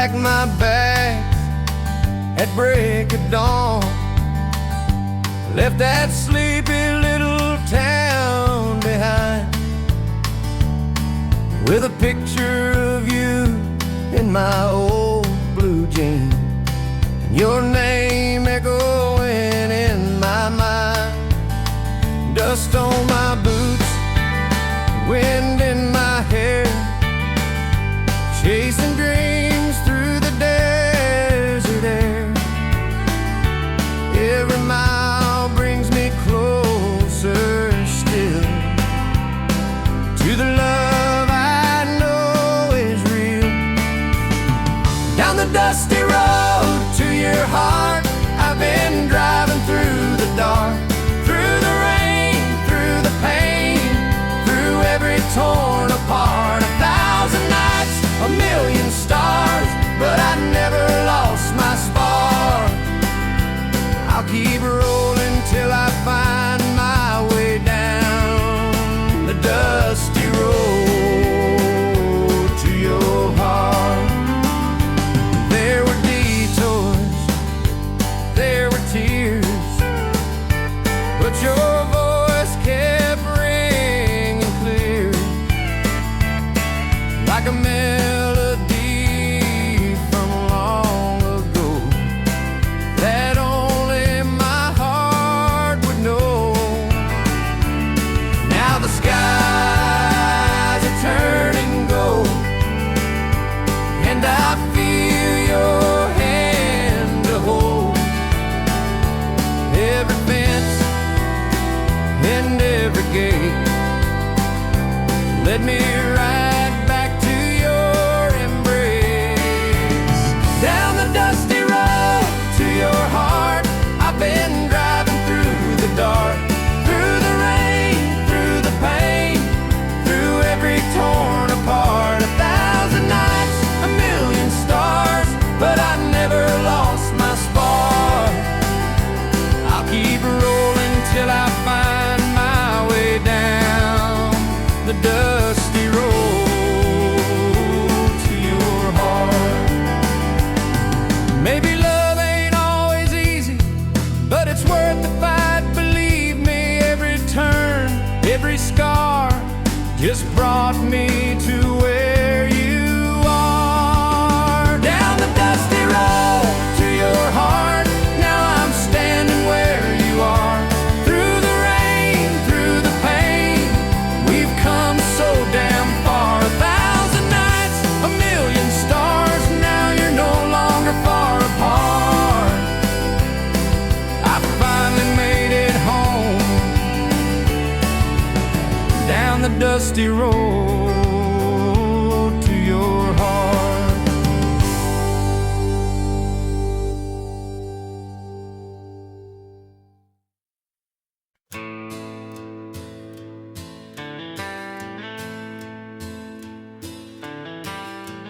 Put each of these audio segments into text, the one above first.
packed my bags at break of dawn, left that sleepy little town behind, with a picture of you in my old blue jeans, and your name echoing in my mind. Dust on my boots, wind in my hair, chasing dreams through the desert air. Every mile brings me closer still to the love I know is real. Down the dusty road to your heart, I've been driving through the dark, through the rain, through the pain, through every torn apart. 1,000 nights, a million stars, but I never lost my spark. I'll keep rolling till I find my way down the dusty road to your heart. There were detours, there were tears, but your voice kept ringing clear, like a melody from long ago that only my heart would know. Now the skies are turning gold, and I feel your hand to hold. Every fence and every gate led me right back to your embrace. Down the dusty road to your heart, I've been driving through the dark, through the rain, through the pain, through every torn apart. 1,000 nights, a million stars, but I never lost my spark. I'll keep rolling till I find my way down the dusty road to your heart. Maybe love ain't always easy, but it's worth the fight, believe me. Every turn, every scar just brought me to where you are. Down the dusty road to your heart, now I'm standing where you are. Through the rain, through the pain, we've come so damn far. 1,000 nights, a million stars, now you're no longer far apart. I finally made it home, down the dusty road to your heart.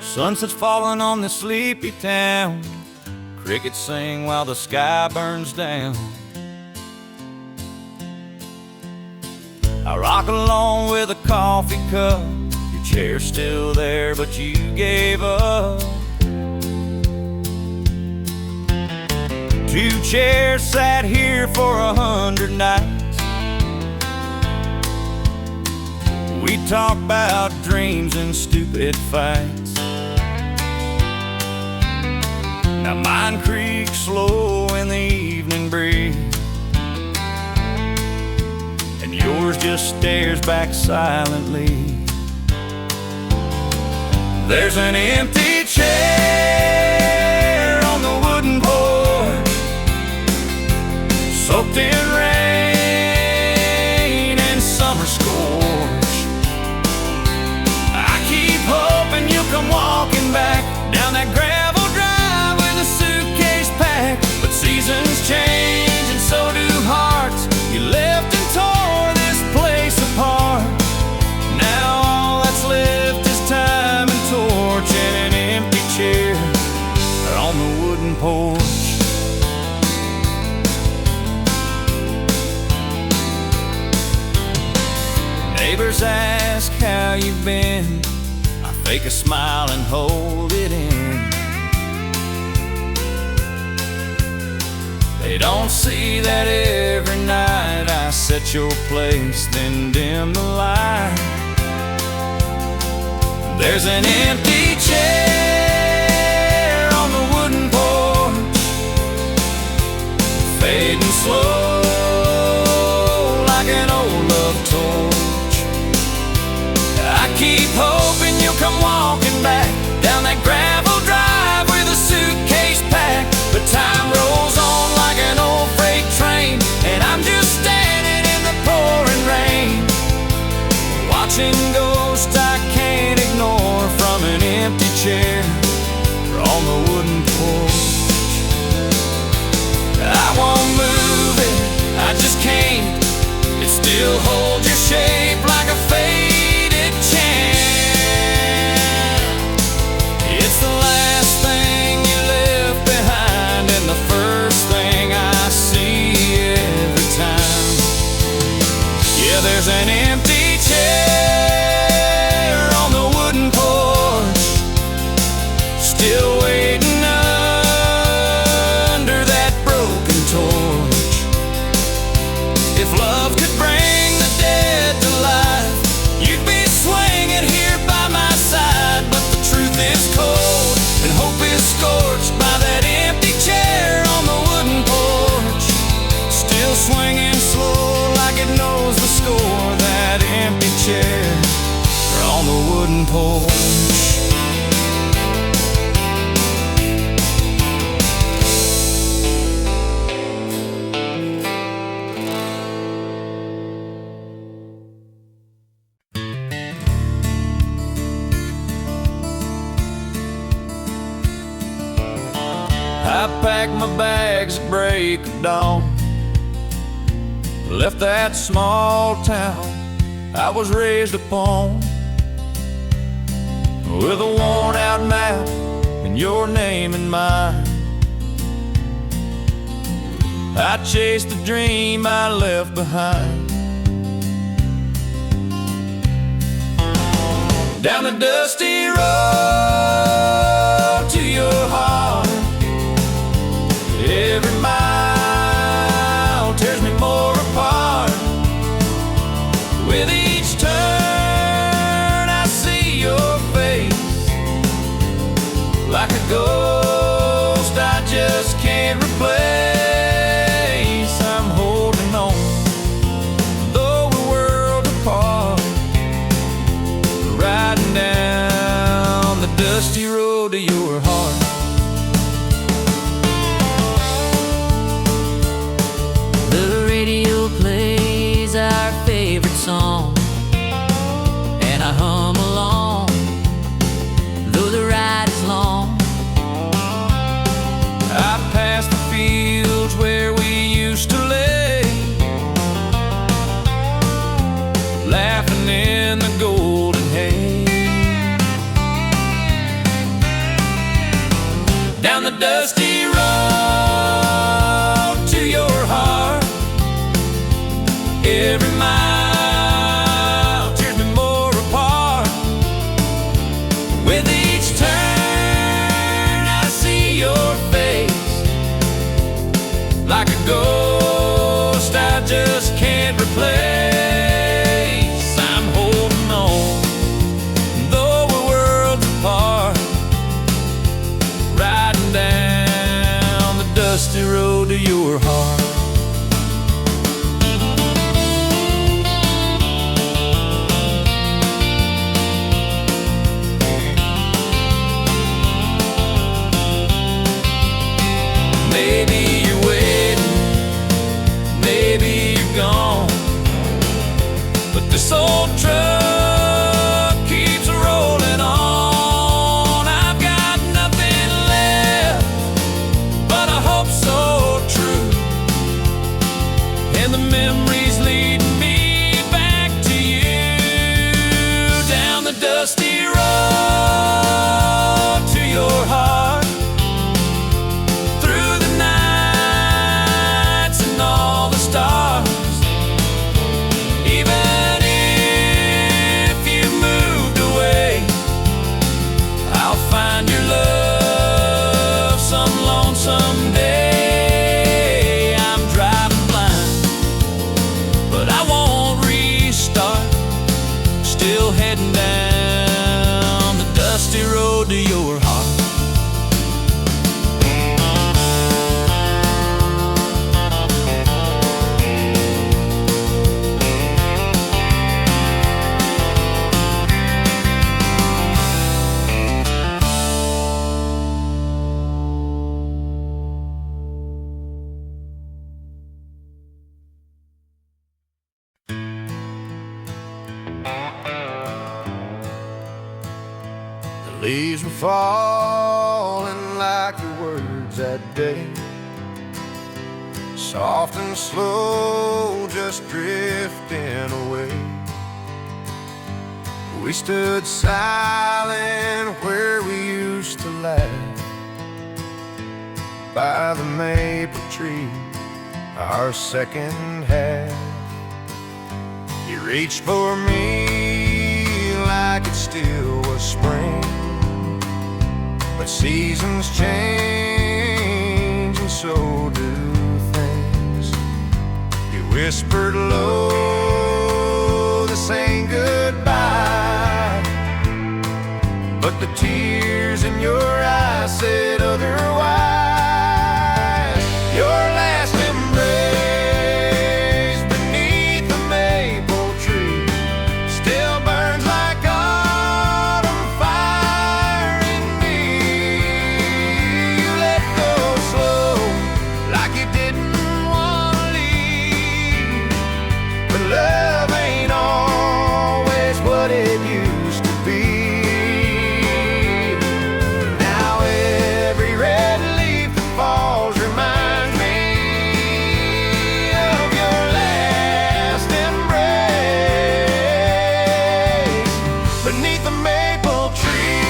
Sunset's falling on this sleepy town, crickets sing while the sky burns down. I rock along with a coffee cup, your chair's still there but you gave up. 2 chairs sat here for 100 nights. We talk about dreams and stupid fights. Now mine creaks slow in the evening breeze, and yours just stares back silently. There's an empty chair on the wooden porch, soaked in rain and summer scorch. I keep hoping you'll come walking back down that gravel drive with a suitcase packed. But seasons change and so do hearts. You left and tore this place apart. Now all that's left is time and torch and an empty chair on the wooden porch. Neighbors ask how you've been. I fake a smile and hold it in. They don't see that every night I set your place, then dim the light. There's an empty chair on the wooden porch, fading slow like an old love torch. I keep hoping you'll come walking back down that gravel drive with a suitcase packed, but time rolls on like an old freight train, and I'm just standing in the pouring rain, watching ghosts I can't ignore from an empty chair on the wooden porch. I won't move it, I just can't. It still holds your shape like a faded chant. It's the last thing you left behind and the first thing I see every time. Yeah, there's an empty chair on the wooden porch, still waiting under that broken torch. If love could bring the dead to life, you'd be swinging here by my side. But the truth is cold and hope is scorched by that empty chair on the wooden porch, still swinging slow like it knows the score. That empty chair on the wooden porch. I packed my bags at break of dawn, left that small town I was raised upon, with a worn out map and your name in mine. I chased the dream I left behind, down the dusty road to your heart. Every mile tears me more apart. With each turn I see your face, like a ghost I just can't replace. I'm holding on, though we're worlds apart, riding down the dusty road to your heart. Our favorite song, and I hum along, though the ride is long. I pass the fields where we used to lay, laughing in the golden hay, down the dusty road to your heart. Every mile tears me more apart. With each turn I see your face, like a ghost I just can't replace. I'm holding on, though we're worlds apart, riding down the dusty road to your heart. Maybe you're waiting, maybe you're gone, but this old truck keeps rolling on. I've got nothing left but a hope so true, and the memories leading me back to you, down the dusty road to your heart. Even if you moved away, I'll find your love some lonesome day. Leaves were falling like your words that day, soft and slow, just drifting away. We stood silent where we used to laugh, by the maple tree, our second half. You reached for me like it still was spring, but seasons change and so do things. You whispered low, this ain't goodbye, but the tears in your eyes said otherwise. Your last embrace beneath the maple tree still burns like autumn fire in me. You let go slow, like you didn't want to leave, but love ain't always what it used to be. Now every red leaf that falls reminds me of your last embrace beneath the maple tree.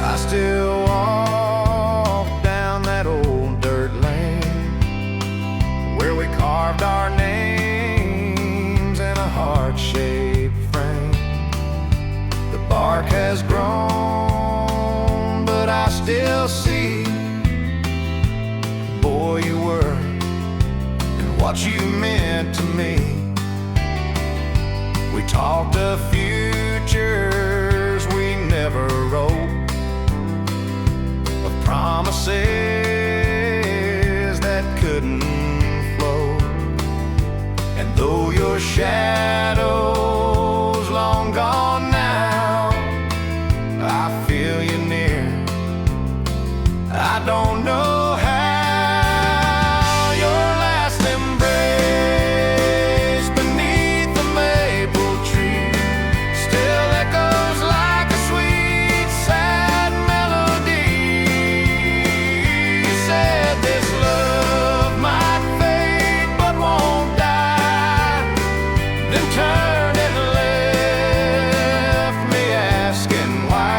I still walk down that old dirt lane where we carved our names in a heart-shaped frame. The bark has grown, but I still see the boy you were and what you meant to me. We talked of futures we never wrote, of promises that couldn't flow. And though your shadow's long gone now, I feel you near. I don't know how. Your last embrace beneath the maple tree still echoes like a sweet, sad melody. You said this love might fade but won't die, then turned and left me asking why.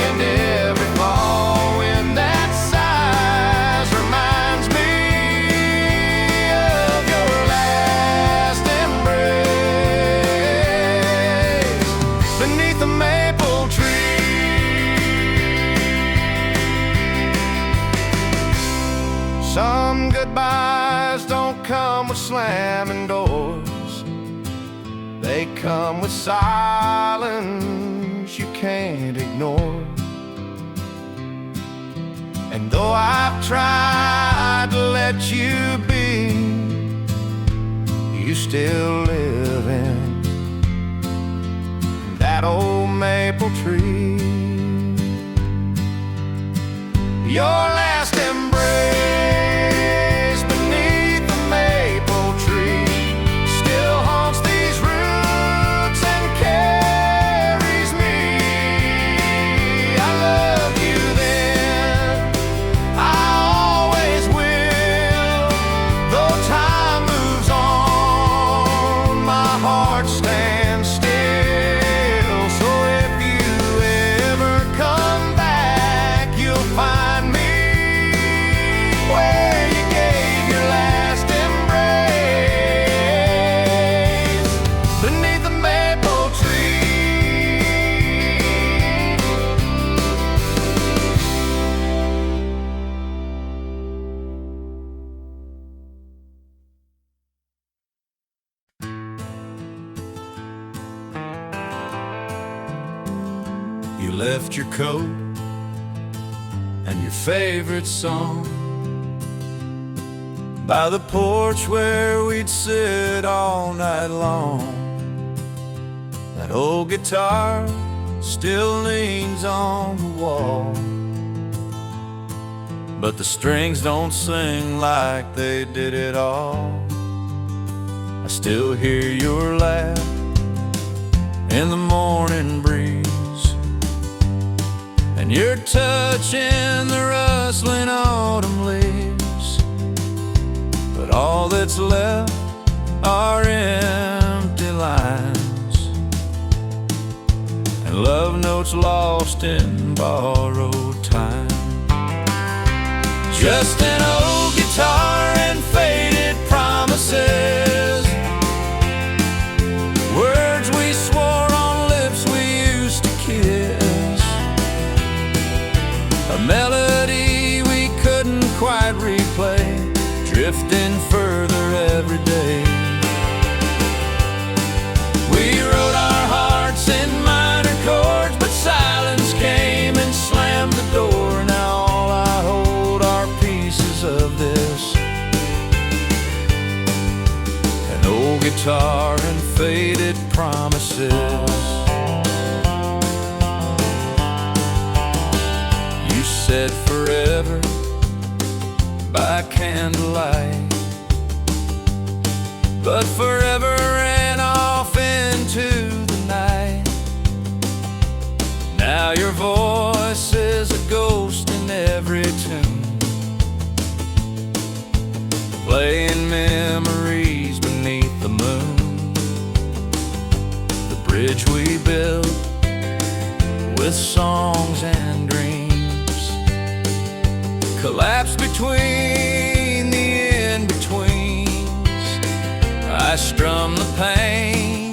And every fall wind that sighs reminds me of your last embrace beneath the maple tree. Some goodbyes don't come with slamming doors, they come with silence you can't ignore. And though I've tried to let you be, you still live in that old maple tree. Your last embrace beneath the maple tree still haunts these roots and carries me. I loved you then, I always will. Though time moves on, my heart stands still. So if you ever come back, you'll find me where you gave your last embrace beneath the maple tree. You left your coat and your favorite song by the porch where we'd sit all night long. That old guitar still leans on the wall, but the strings don't sing like they did at all. I still hear your laugh in the morning breeze, and your touch in the rustling autumn leaves. But all that's left are empty lines and love notes lost in borrowed time. Just an old guitar and faded promises, words we swore on lips we used to kiss, a melody we couldn't quite replay, drifting further every day. We wrote our hearts in minor chords, but silence came and slammed the door. Now all I hold are pieces of this, an old guitar and faded promises. You said forever by candlelight, but forever ran off into the night. Now your voice is a ghost in every tune, playing memories beneath the moon. The bridge we built with songs and dreams collapsed between the in-betweens. I strum the pain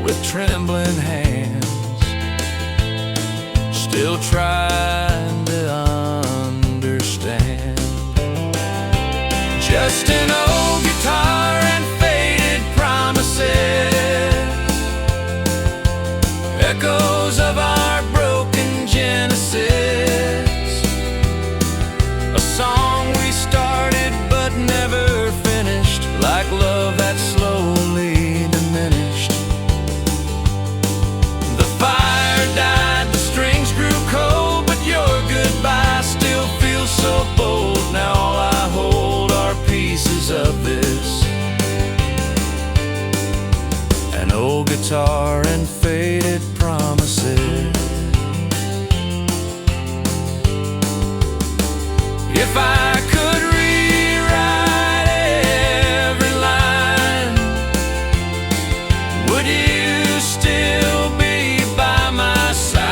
with trembling hands, still trying to understand. Just an old guitar and faded promises, echoes of our broken genesis, a song we started but never finished, like love that slowly diminished. The fire died, the strings grew cold, but your goodbye still feels so bold. Now all I hold are pieces of this, an old guitar and faded promises. If I could rewrite every line, would you still be by my side?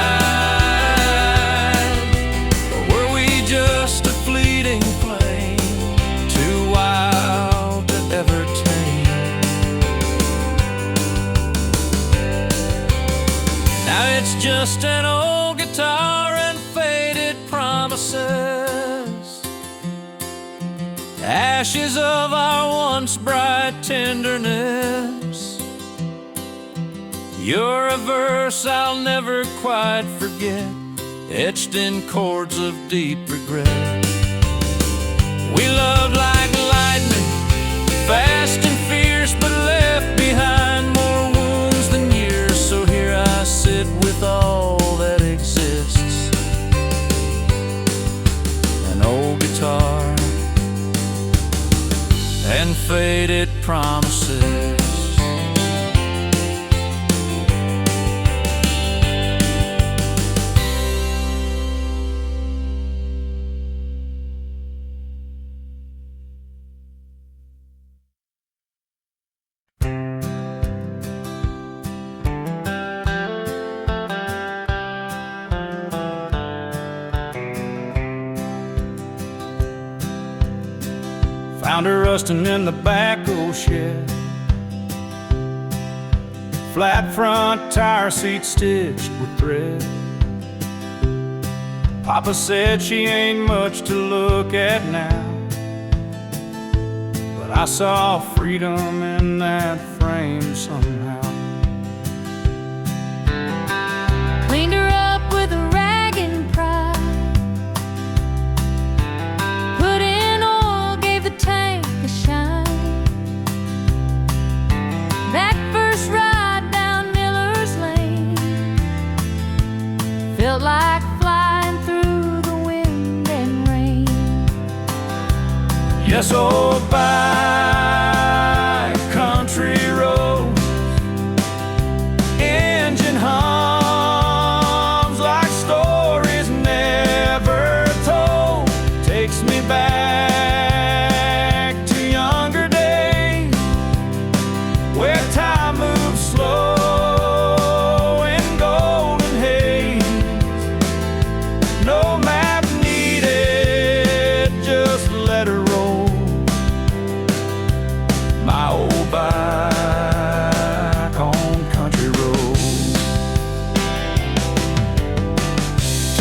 Or were we just a fleeting flame, too wild to ever tame? Now it's just an old guitar and faded promises, ashes of our once bright tenderness. You're a verse I'll never quite forget, etched in chords of deep regret. We loved like lightning, fast and fierce, but left behind more wounds than years. So here I sit with all that exists, an old guitar and faded promises. Found her rusting in the back-o shed, flat front tire seat stitched with thread. Papa said she ain't much to look at now, but I saw freedom in that frame somehow. Cleaned her up with a rag and pride, put in oil, gave the tank a shine. That first ride down Miller's Lane felt like flying through the wind and rain. Yes, oh, bye, come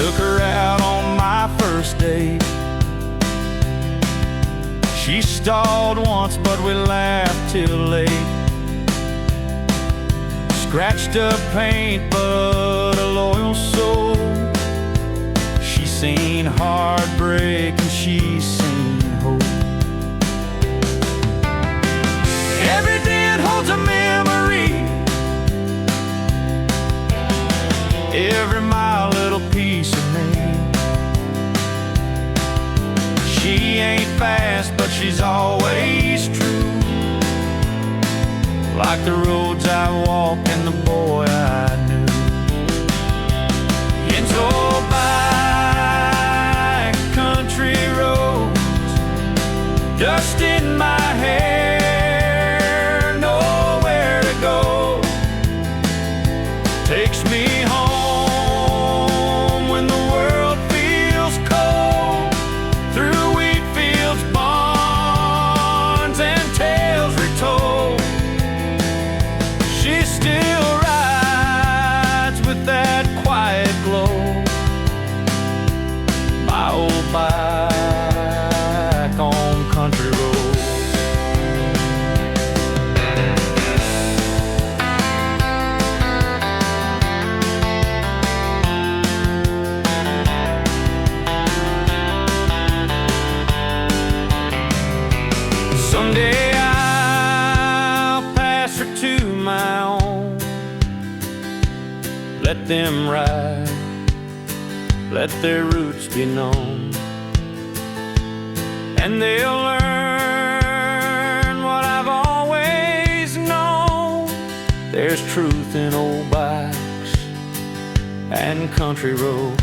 Took her out on my first date. She stalled once, but we laughed till late. Scratched up paint, but a loyal soul. She's seen heartbreak and she's seen hope. Every dent holds a memory, every mile a little piece of me. She ain't fast, but she's always true, like the roads I walked and the boy I knew. Into old back country roads, dust in my hair, nowhere to go. Takes me home when the world feels cold, through wheat fields, barns, and tales retold. She still rides with that quiet glow, my old back on country road. Someday I'll pass her to my own. Let them ride, let their roots be known, and they'll learn what I've always known. There's truth in old bikes and country roads.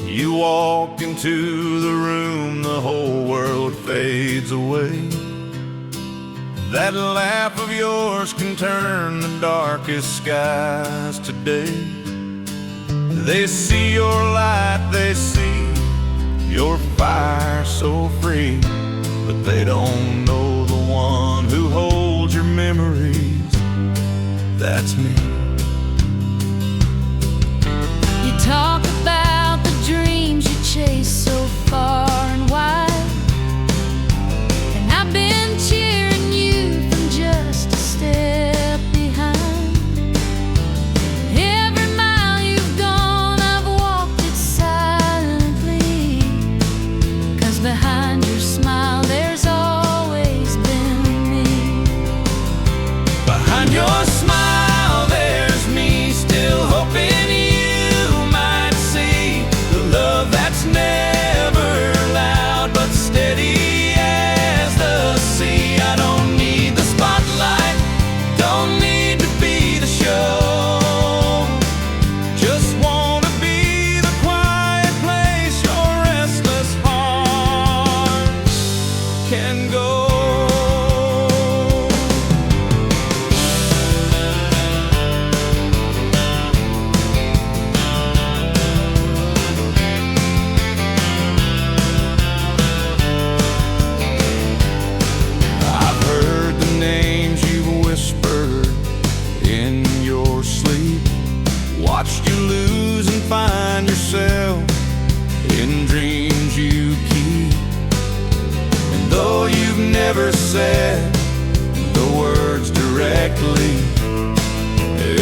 You walk into the room, the whole world fades away. That laugh of yours can turn the darkest skies today. They see your light, they see your fire so free, but they don't know the one who holds your memories. That's me. You talk about the dreams you chase so far and wide, and I've been cheering you from just a step behind. Every mile you've gone, I've walked it silently, 'cause behind your smile there's always been me. Behind your smile there's me, still hoping you might see the love that's never loud but steady as the sea. I don't need the spotlight, don't need to be the show, just wanna be the quiet place your restless heart can go. I've heard the names you've whispered in your sleep, watched you lose and find yourself in dreams you keep. And though you've never said the words directly,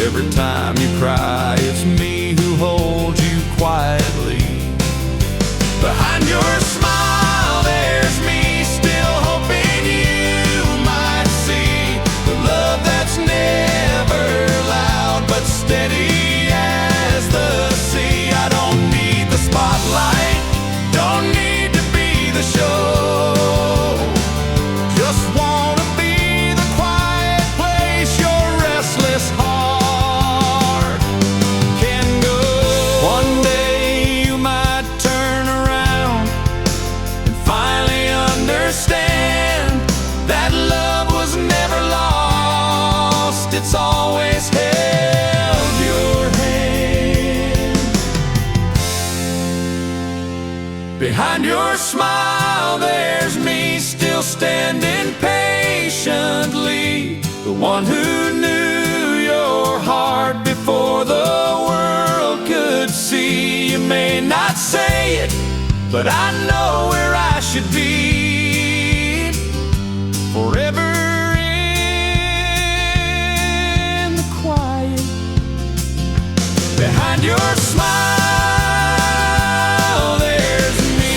every time you cry it's me who holds you quietly. Behind your smile there's me, still hoping you might see the love that's never loud but steady as the sea. I don't need the spotlight, don't need to be the show, smile, there's me still standing patiently. The one who knew your heart before the world could see. You may not say it, but I know where I should be. Forever in the quiet, behind your smile, there's me.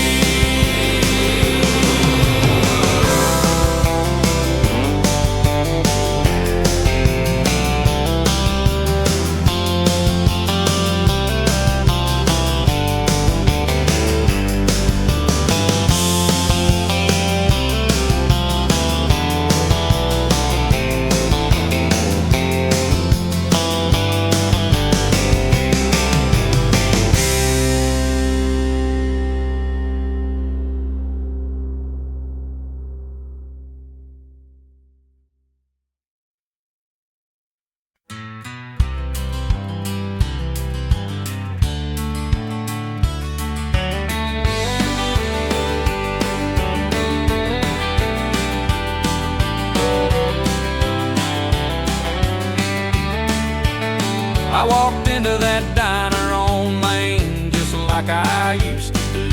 I walked into that diner on Main just like I used to do.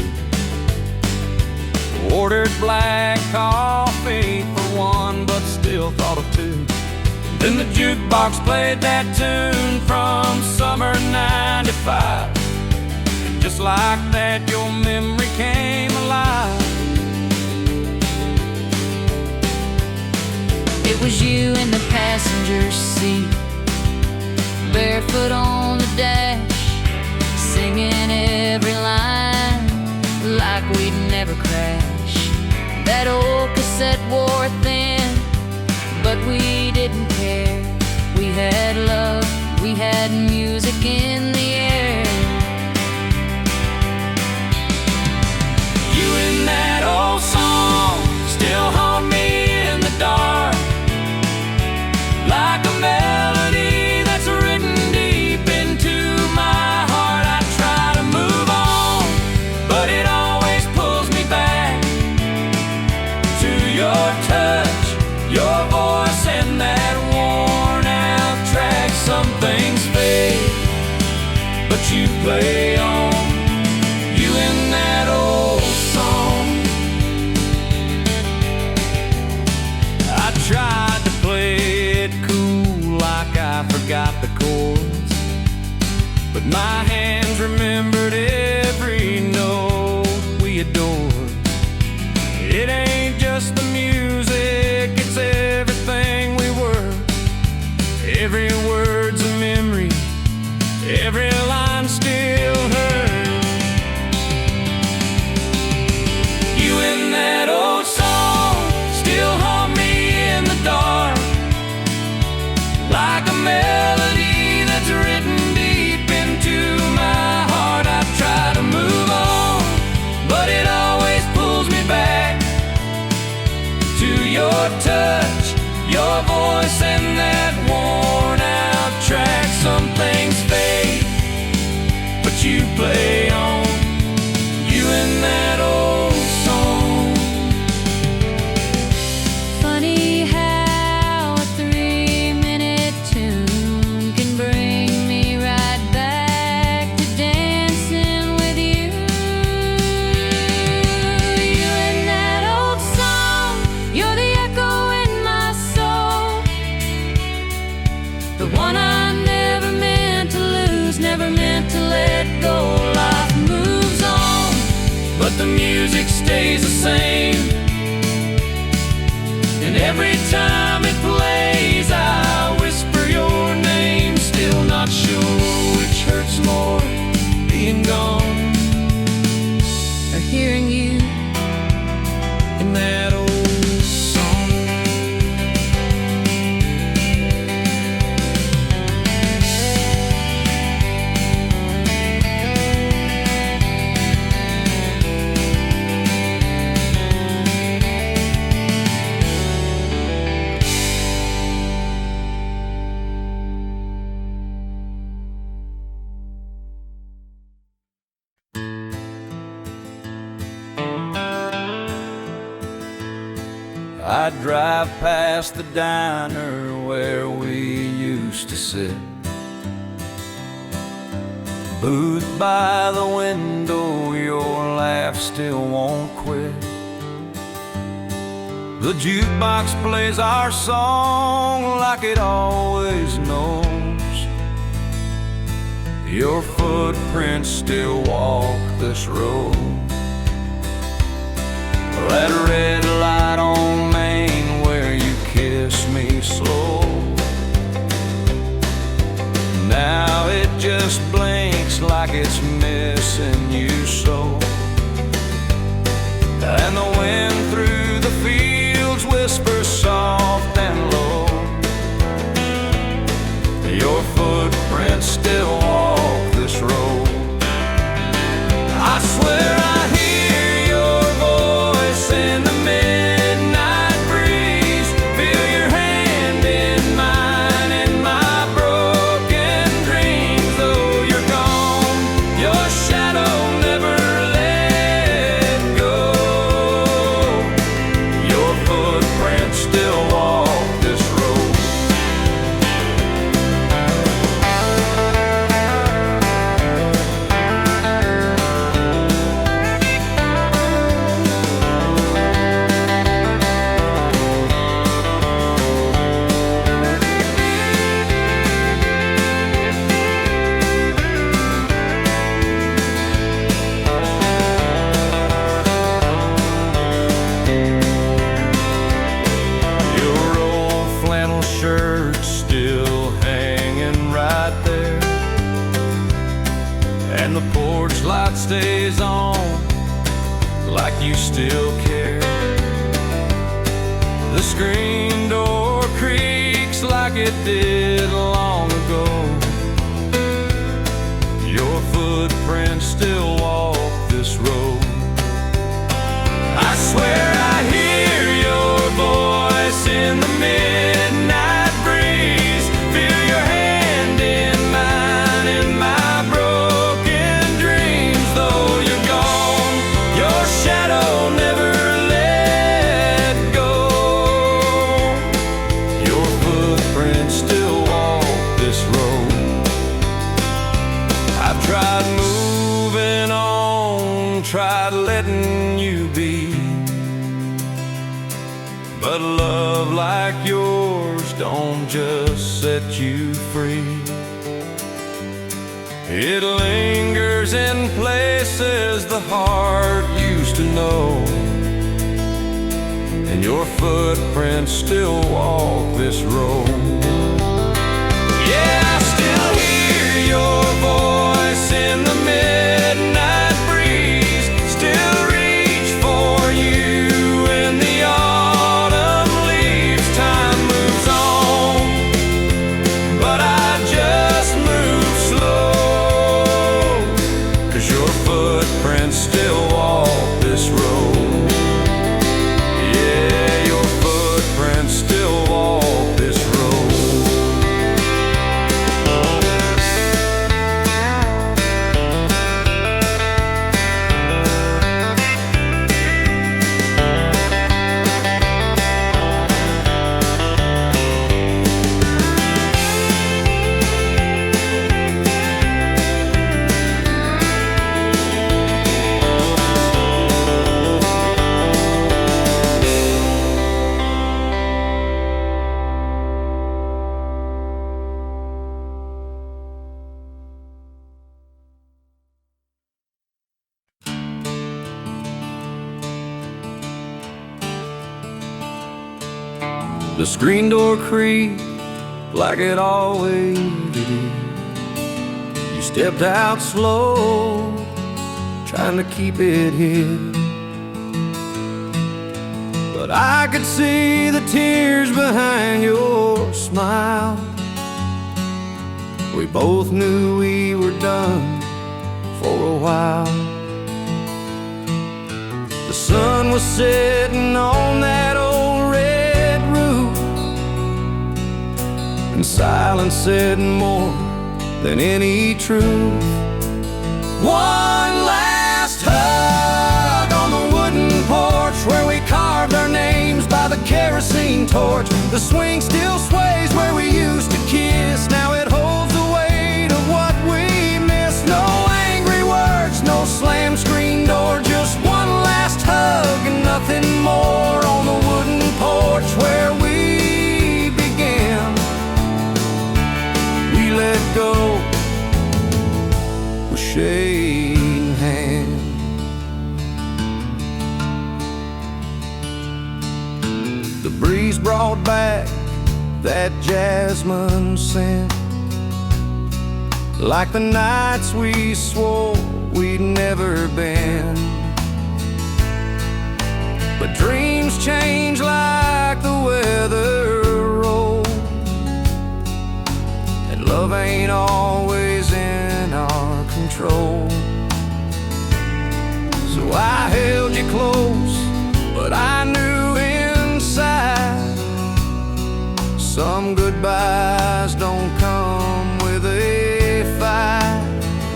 Ordered black coffee for one, but still thought of two. Then the jukebox played that tune from summer '95. And just like that, your memory came alive. It was you in the passenger seat, barefoot on the dash, singing every line like we'd never crash. That old cassette wore thin, but we didn't care. We had love, we had music in the air. You and that old song still haunt me in the dark, like a melody that's written deep into my heart. I try to move on, but it always pulls me back to your touch, your voice, and that worn out track. Some things fade, but you play on. You and that old song. I tried to play it cool like I forgot the chords, but my hands remembered every note we adored. It ain't just the music, it's everything we were. Every word's a memory, every line still hurts. You and that old song still haunt me in the dark, like a melody that's written deep into my heart. I try to move on, but it always pulls me back to your touch, your voice, and that worn out track. Some things fade, but you play on. You and that old song. Funny how a 3-minute tune can bring me right back to dancing with you. You and that old song, you're the echo in my soul, the one I never meant to lose, never meant to let go. Life moves on, But the music stays the same, and every time it plays I whisper your name. Still not sure which hurts more, being gone Or hearing you in that old song. I'd drive past the diner where we used to sit, booth by the window, your laugh still won't quit. The jukebox plays our song like it always knows. Your footprints still walk this road. That red light on Main where you kiss me slow, now it just blinks like it's missing you so. And the wind through the fields whispers soft and low. Your footprints still walk this road. I swear I hear your voice in the midnight breeze, feel your hand in mine in my broken dreams. Though you're gone, your shadow never let go. Your footprints still walk this road. Shirt still hanging right there, and the porch light stays on like you still care. The screen door creaks like it did long ago. Your footprints still walk this road. I swear I hear your voice in the midnight breeze, feel your hand in mine in my broken dreams. Though you're gone, your shadow never let go. Your footprints still walk this road. I've tried moving on, tried letting you be, but love like yours don't just set you free. It lingers in places the heart used to know, and your footprints still walk this road. Yeah, I still hear your voice in the midnight breeze, still reach for you in the autumn leaves. Time moves on, but I just move slow, 'cause your footprints still walk this road. Yeah, your footprints still walk this road. The screen door creaked like it always did. You stepped out slow, trying to keep it hid, but I could see the tears behind your smile. We both knew we were done for a while. The sun was setting on that old red roof, and silence said more than any truth. One last hug on the wooden porch where we carved our names by the carriage torch. The swing still sways where we used to kiss. Now it holds the weight of what we missed. No angry words, no slam screen door, just one last hug and nothing more on the wooden porch where we began. We let go with shading hand. The breeze brought back that jasmine scent, like the nights we swore we'd never been. But dreams change like the weather rolls, and love ain't always in our control. So I held you close, but I knew inside some goodbyes don't come with a fight.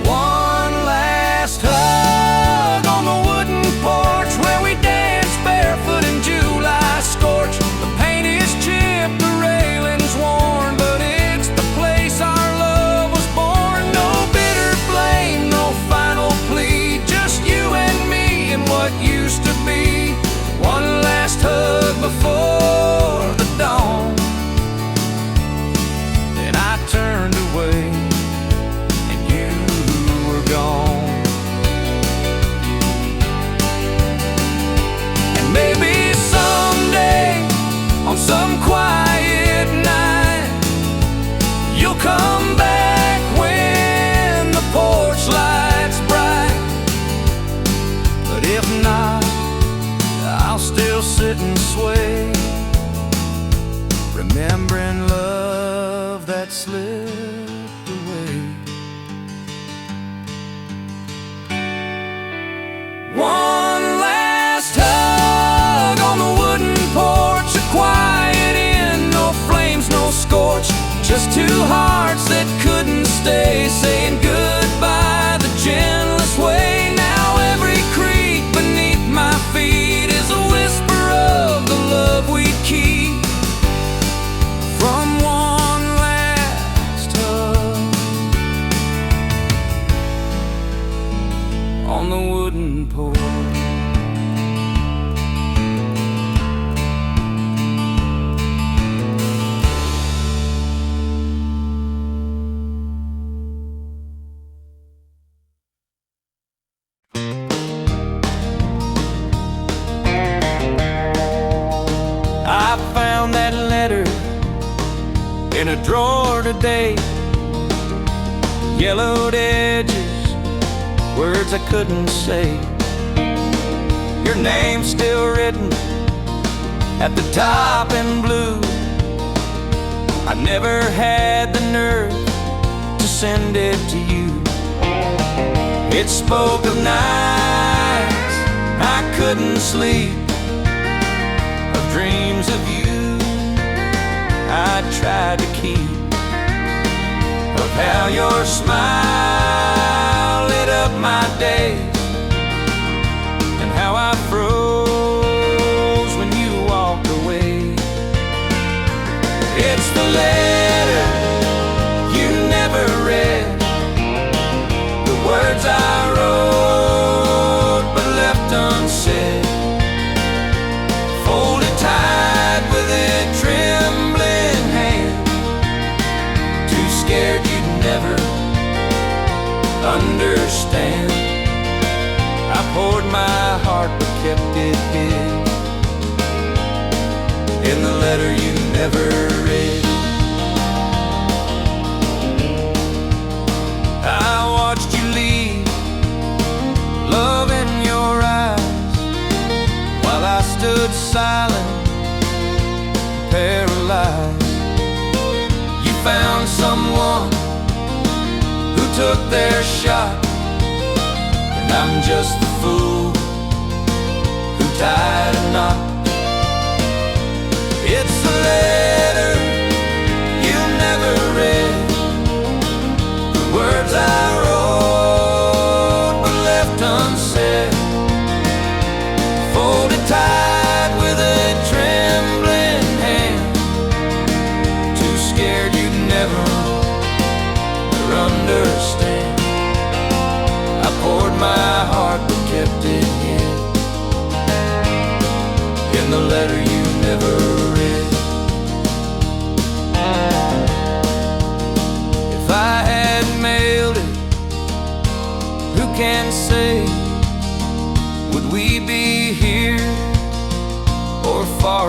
One last hug on the wooden porch where we danced barefoot in July scorch. The paint is chipped, the railing's worn, but it's the place our love was born. No bitter blame, no final plea, just you and me and what used to be. One last hug before the dawn. Then I turned away and you were gone. And maybe someday, on some quiet night, you'll come back when the porch light's bright. But if not, I'll still sit and sway, remembering love that slipped away. One last hug on the wooden porch, a quiet inn, no flames, no scorch, just two hearts that couldn't stay, saying goodbye the gentlest way. Now every creak beneath my feet is a whisper of the love we'd keep from one last hug on the wooden porch. I found that letter in a drawer today. Yellowed edges, words I couldn't say. Your name's still written at the top in blue. I never had the nerve to send it to you. It spoke of nights I couldn't sleep, of dreams of you I tried to keep, of how your smile lit up my days, and how I froze when you walked away. It's the letter you never read, the words I wrote but left unsaid, folded tight with a trembling hand, too scared you'd never understand. I poured my heart but kept it hid in the letter you never read. I watched you leave, love in your eyes, while I stood silent, paralyzed. You found someone who took their shot, and I'm just the fool who tied a knot. It's a letter you never read, the words I wrote but left unsaid, folded tight with a trembling hand,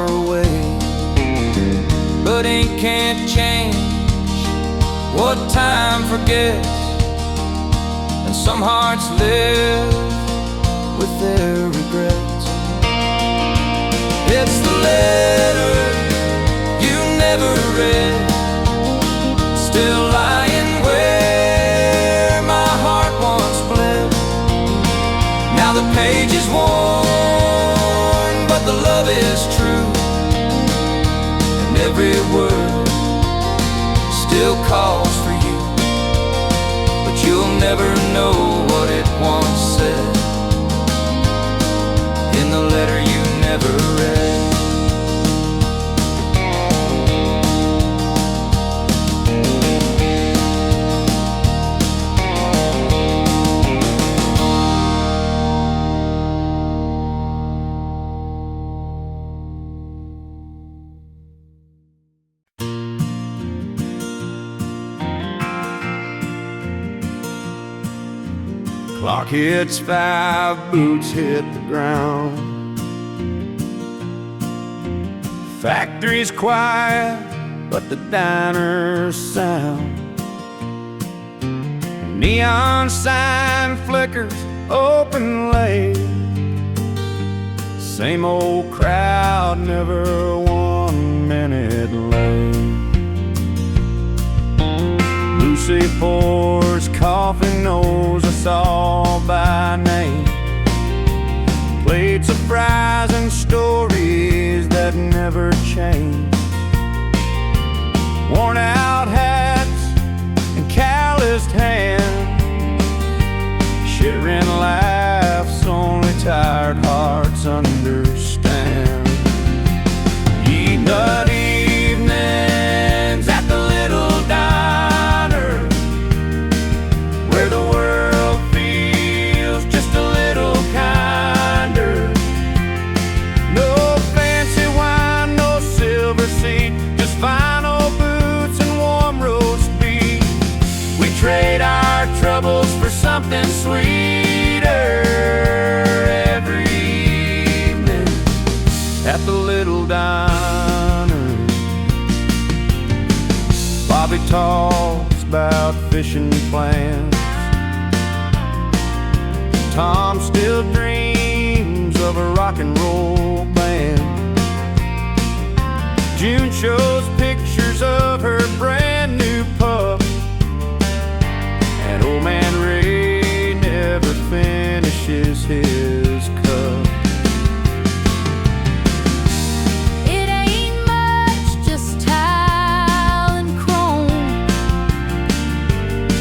far away. But ink can't change what time forgets, and some hearts live with their regrets. It's the letter you never read, still lying where my heart once bled. Now the page is worn, but the love is true, and every word still calls for you. But you'll never know what it once said in the letter you never read. Clock hits 5, boots hit the ground. Factory's quiet, but the diner's sound. Neon sign flickers open late. Same old crowd, never 1 minute late. Lucy pours coffee, knows us all by name. Plates of fries and stories that never change. Worn out hats and calloused hands. Shivering laughs only tired hearts understand. Nut evenings at the little diner, where the world feels just a little kinder. No fancy wine, no silver seat, just vinyl boots and warm roast beef. We trade our troubles for something sweeter every evening at the little diner. Bobby talks about fishing plans. Tom still dreams of a rock and roll band. June shows pictures of her brand new pup, and old man Ray never finishes his cup. It ain't much, just tile and chrome,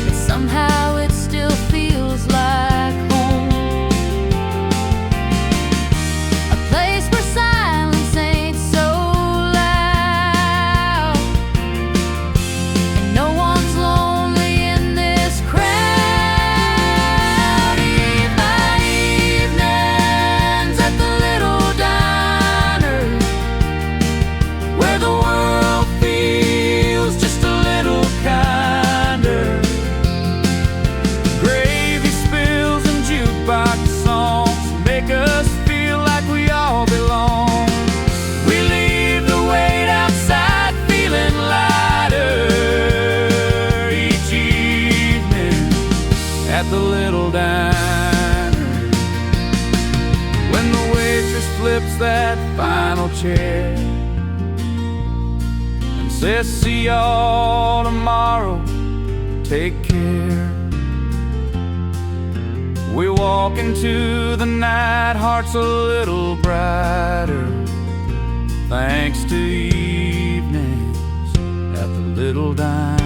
but somehow it still feels like home. A place where silence ain't so loud, and no one's lonely in this crowd. Eve by evenings at the little diner, where the world feels just a little kinder. Gravy spills and jukebox songs make us feel like we all belong. We leave the weight outside feeling lighter each evening at the little diner, when the waitress flips that final chair and says, see y'all tomorrow, take care. We walk into the night, hearts a little brighter, thanks to evenings at the little diner.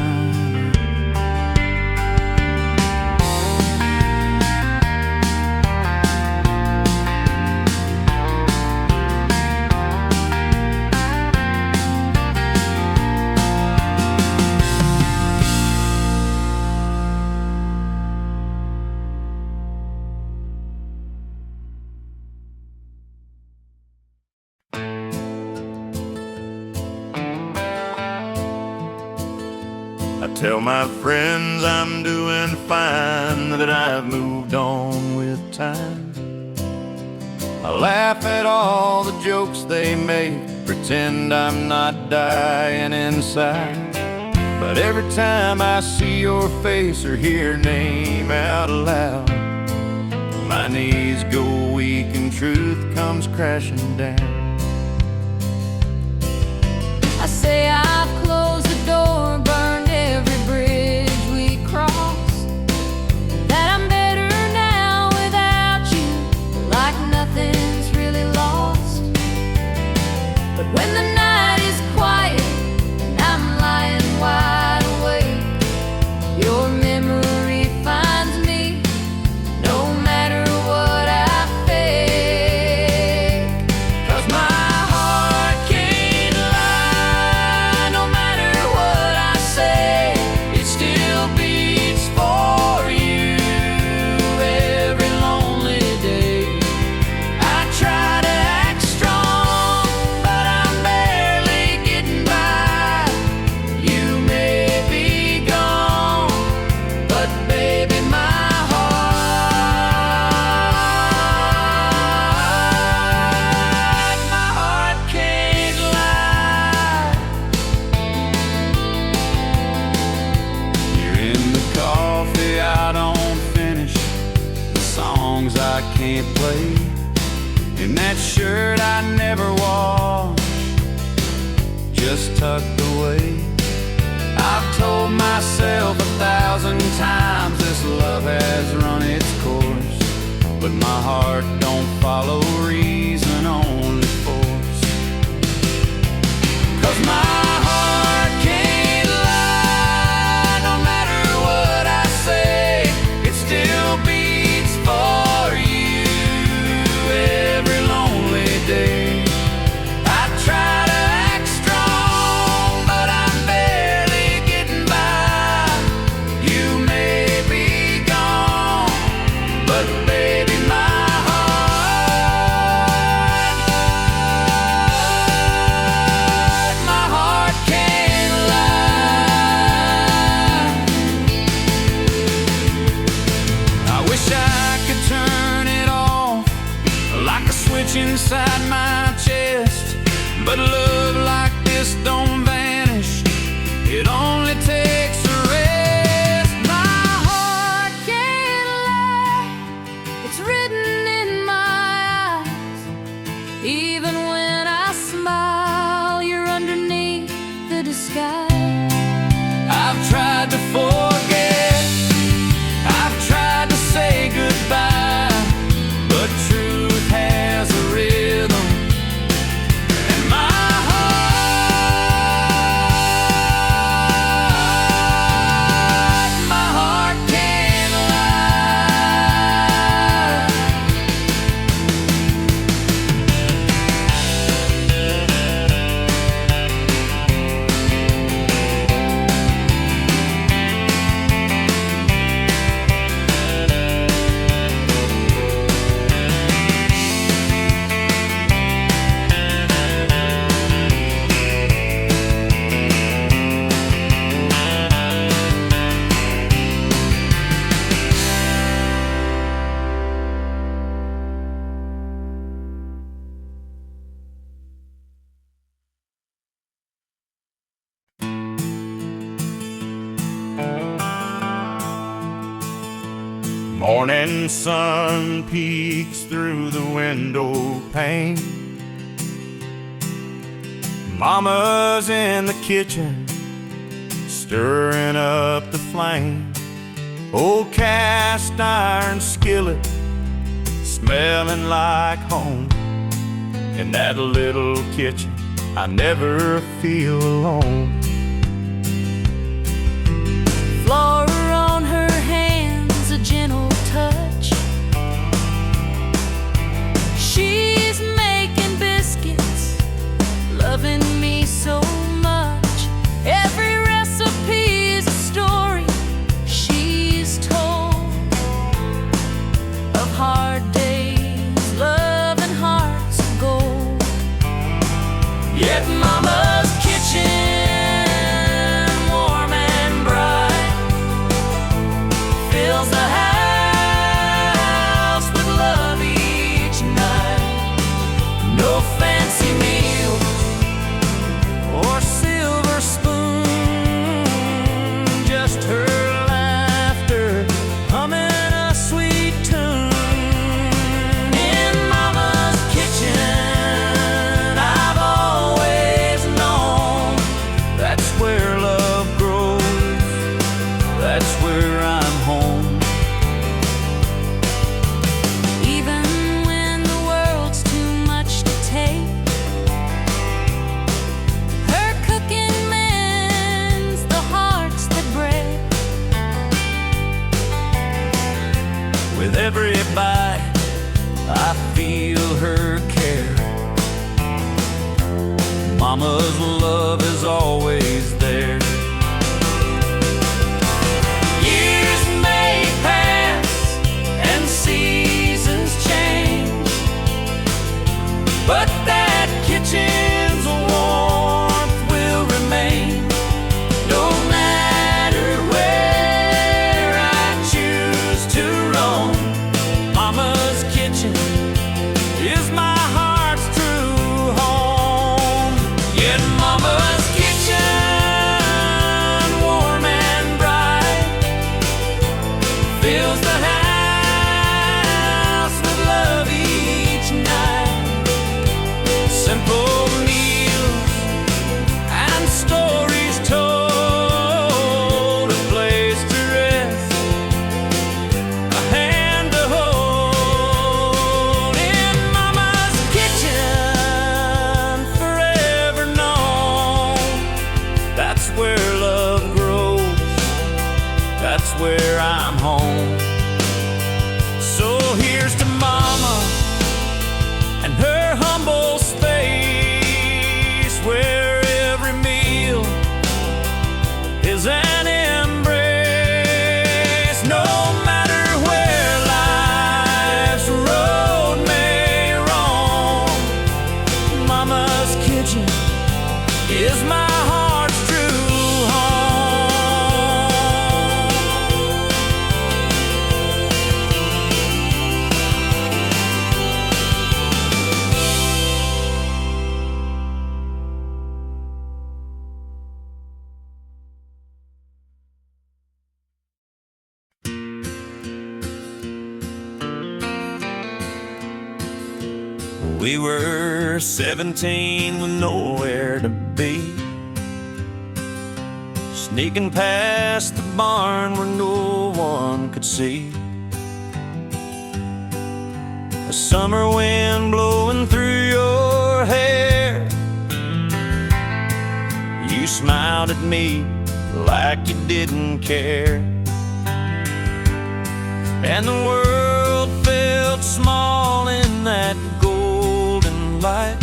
I tell my friends I'm doing fine, that I've moved on with time. I laugh at all the jokes they make pretend I'm not dying inside. But every time I see your face or hear your name out loud, my knees go weak and truth comes crashing down. I say I've closed the door, burned every bridge we crossed, that I'm better now without you, like nothing's really lost. But when the night is quiet and I'm lying wide awake, your memory finds me no matter what I fake. 'Cause my heart can't lie, no matter what I say, it still beats for you every lonely day. I try to act strong, but I'm barely getting by. You may be gone, but baby, my heart can't lie. You're in the coffee I don't finish, the songs I can't play, in that shirt I never wash, just tucked away. I've told myself 1,000 times this love has run its course, but my heart don't follow reason, only force. 'Cause my heart can't lie, no matter what I say, it still beats for you every lonely day. I try to act strong, but I'm barely getting by. You may be gone, but baby, my heart can't lie. I wish I could turn it off like a switch inside my chest, but love like this don't vanish, it only takes a rest. My heart can't lie, it's written in my eyes. Even when I smile, you're underneath the disguise. I've tried to forget, I've tried to say goodbye, but truth has a rhythm, and my heart can't lie. Morning sun peeks through the window pane. Mama's in the kitchen, stirring up the flame. Old cast iron skillet, smelling like home. In that little kitchen, I never feel alone. Flora on her hands, a gentle touch. She's making biscuits, loving me so much. Every recipe's a story she's told of hard days, love and hearts of gold. Yet Mama's kitchen, warm and bright, fills the house with love each night. No fancy meals, Mama's love is always there. Years may pass and seasons change, but that kitchen's warmth will remain. No matter where I choose to roam, Mama's kitchen is my heart's true home. Yet Mama's kitchen, warm and bright, fills the house with love each night. Simple meals and stories told, a place to rest, a hand to hold. In Mama's kitchen, forever known. That's where love grows, that's where I'm home. So here's to Mama and her humble space, where every meal is an embrace. No matter where life's road may roam, Mama's kitchen is my heart's true home. We were 17 with nowhere to be, sneaking past the barn where no one could see. A summer wind blowing through your hair, you smiled at me like you didn't care. And the world felt small in that golden light,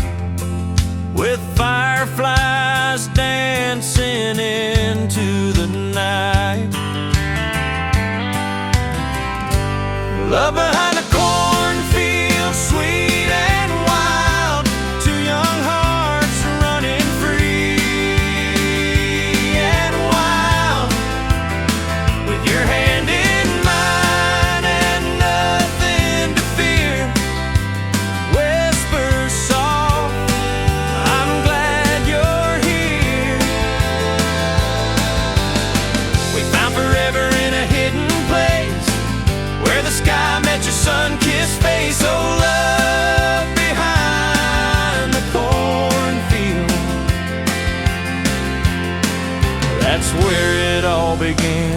with fireflies dancing into the night. Love behind the cornfield, sweet and wild, two young hearts running free and wild, with your hand in mine and nothing to fear. Whisper soft, I'm glad you're here. We found forever in a hidden place, where the sky met your sun-kissed face. Oh, love behind the cornfield, that's where it all began.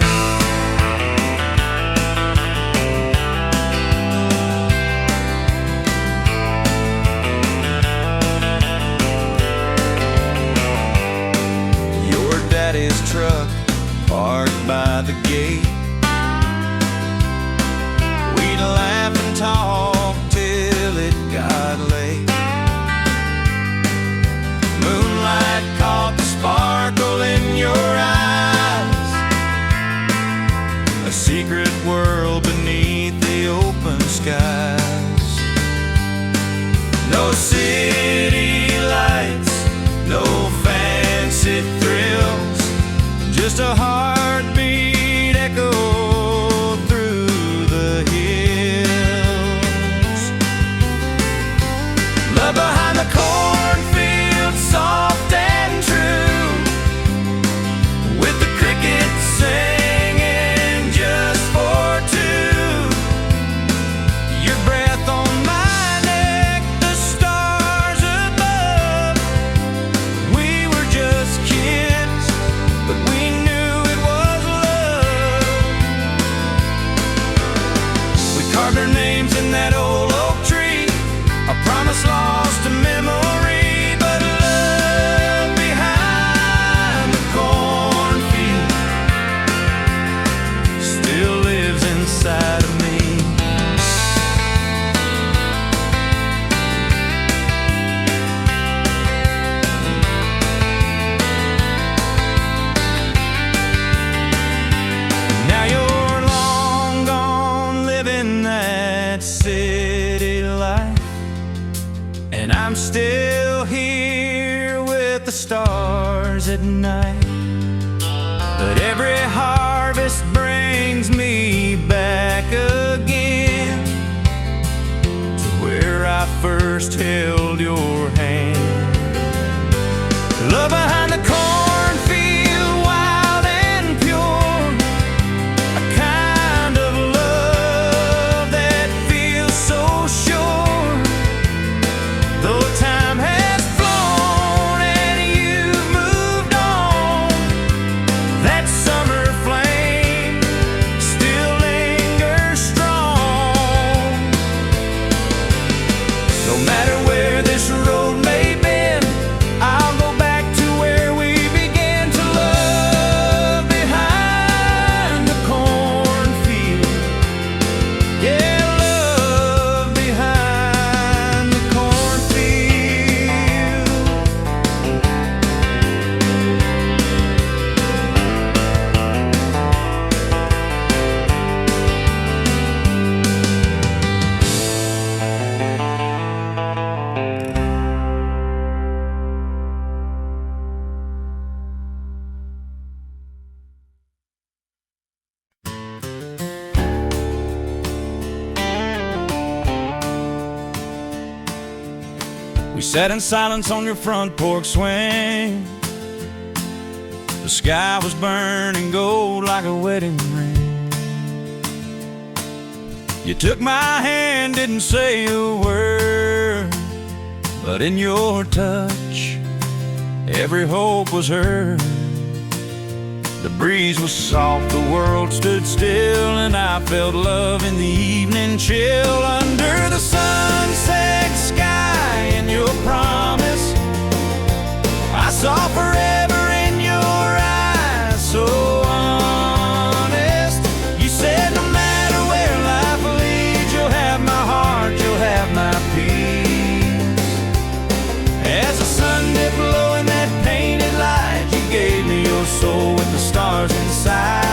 Your daddy's truck parked by the gate, we'd laugh and talk till it got late. Moonlight caught the sparkle in your eyes, a secret world beneath the open skies. No city lights, no fancy thrills, just a heartbeat echo the stars at night. But every harvest brings me back again to where I first held your hand. Love behind the cornfield, wild and pure, a kind of love that feels so sure. Though time has flown and you've moved on, that summer flame still lingers strong. No matter where this road may bend, I'll go back to where we began to love behind the cornfield. Yeah, love behind the cornfield. We sat in silence on your front porch swing. The sky was burning gold like a wedding ring. You took my hand, didn't say a word, but in your touch, every hope was heard. The breeze was soft, the world stood still, and I felt love in the evening chill. Under the sunset sky and your promise, I saw forever in your eyes, so honest. You said no matter where life leads, you'll have my heart, you'll have my peace. As the sun dipped low in that painted light, you gave me your soul with the stars inside.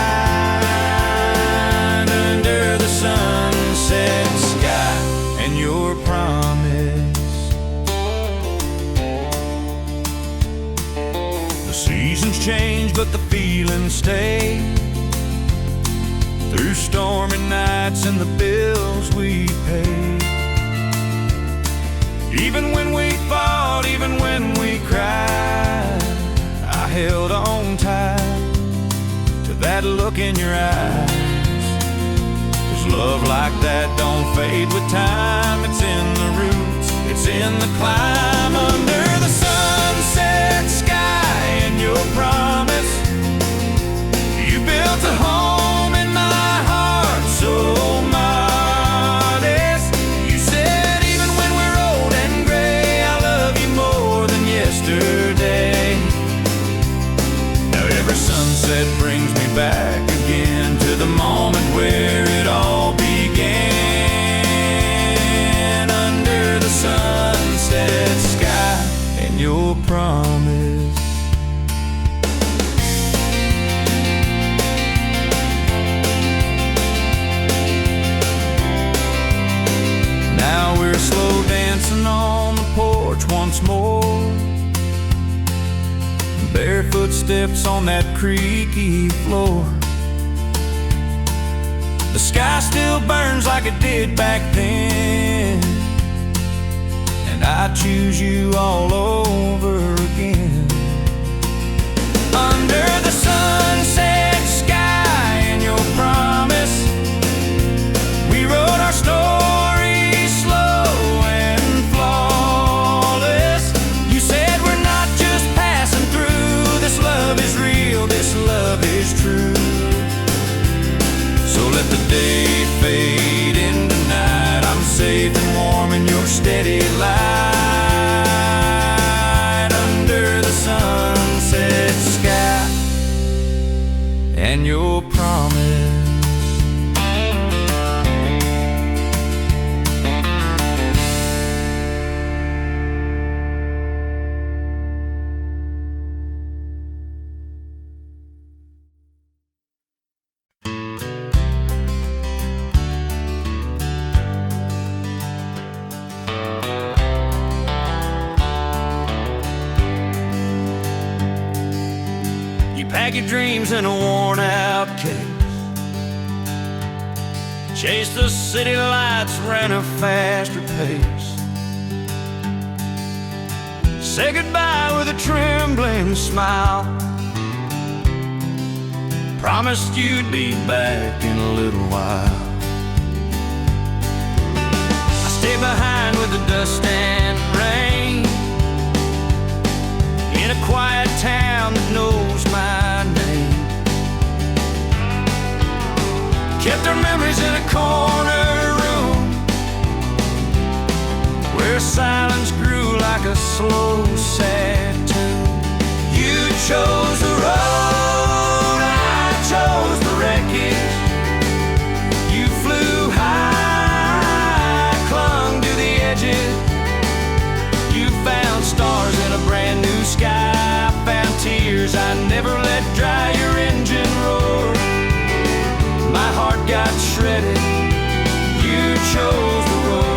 Under the sunset sky and your promise, the seasons change but the feelings stay. Through stormy nights and the bills we pay, even when we fought, even when we cried, I held on tight to that look in your eyes. 'Cause love like that don't fade with time. It's in the roots, it's in the climb. Under the sunset sky and your promise, you built a home in my heart so modest. You said even when we're old and gray, I love you more than yesterday. Now every sunset brings me back again to the moment where it all began. Under the sunset sky and your promise. Now we're slow dancing on the porch once more, bare footsteps on that creaky floor. The sky still burns like it did back then, and I choose you all over again. Under the sunset sky and your promise, we wrote our story slow and flawless. You said we're not just passing through, this love is real, this love is true. So let the day fade into night, I'm safe and warm in your steady light. Under the sunset sky and your promise. You pack your dreams in a worn-out case. Chase the city lights, ran a faster pace. Say goodbye with a trembling smile. Promised you'd be back in a little while. I stay behind with the dust and rain, in a quiet town that knows my name. Kept our memories in a corner room, where silence grew like a slow, sad tune. You chose the road, I chose the wreckage. You flew high, clung to the edges. You found stars in a brand new sky. Found tears I never let dry your engine roar. My heart got shredded. You chose the road,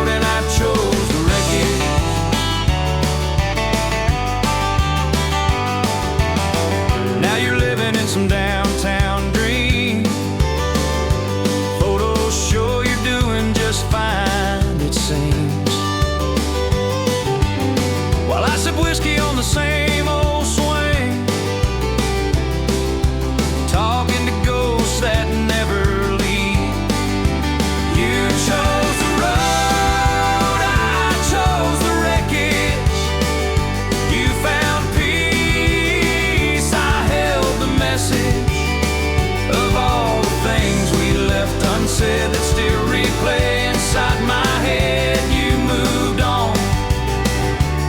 and I chose the wreckage. Now you're living in some downtown dream. Photos show you're doing just fine, it seems. While I sip whiskey on the same old swing, talking to ghosts that never leave. You chose the road, I chose the wreckage. You found peace, I held the message of all the things we left unsaid that still replay inside my head. You moved on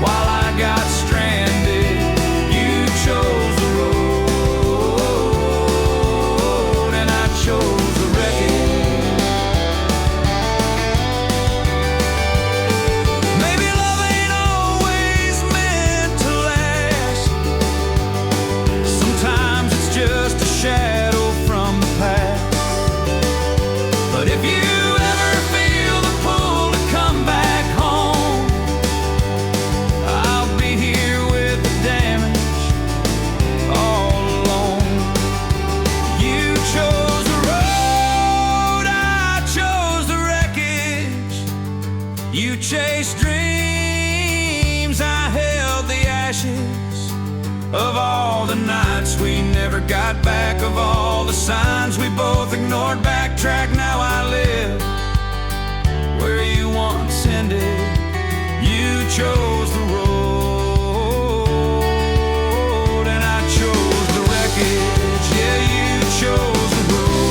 while I got stranded. You chose the road, and I chose the wreckage. Maybe love ain't always meant to last. Sometimes it's just a shadow from the past. But if you ever feel the pull to come back home, I'll be here with the damage all alone. You chose the road, I chose the wreckage. You chased dreams, I held the ashes of all the nights we never got back, of all the signs we both ignored. Backtrack, now I live where you once ended. You chose the road, and I chose the wreckage. Yeah, you chose the road,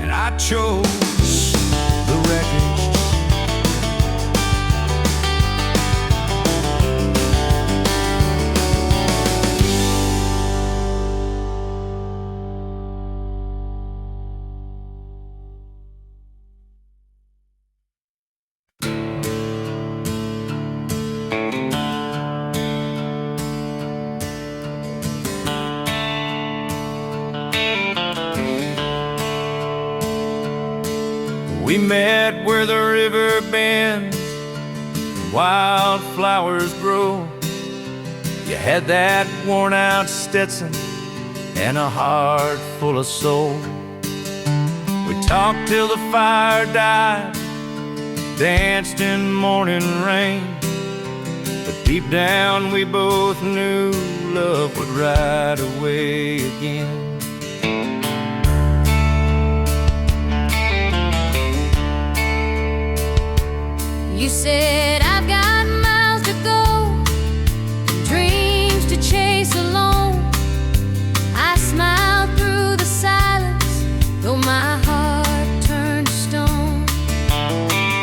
and I chose the wreckage. We met where the river bends, wildflowers grow. You had that worn-out Stetson and a heart full of soul. We talked till the fire died, danced in morning rain, but deep down we both knew love would ride away again. You said I've got miles to go, dreams to chase alone. I smiled through the silence, though my heart turned to stone.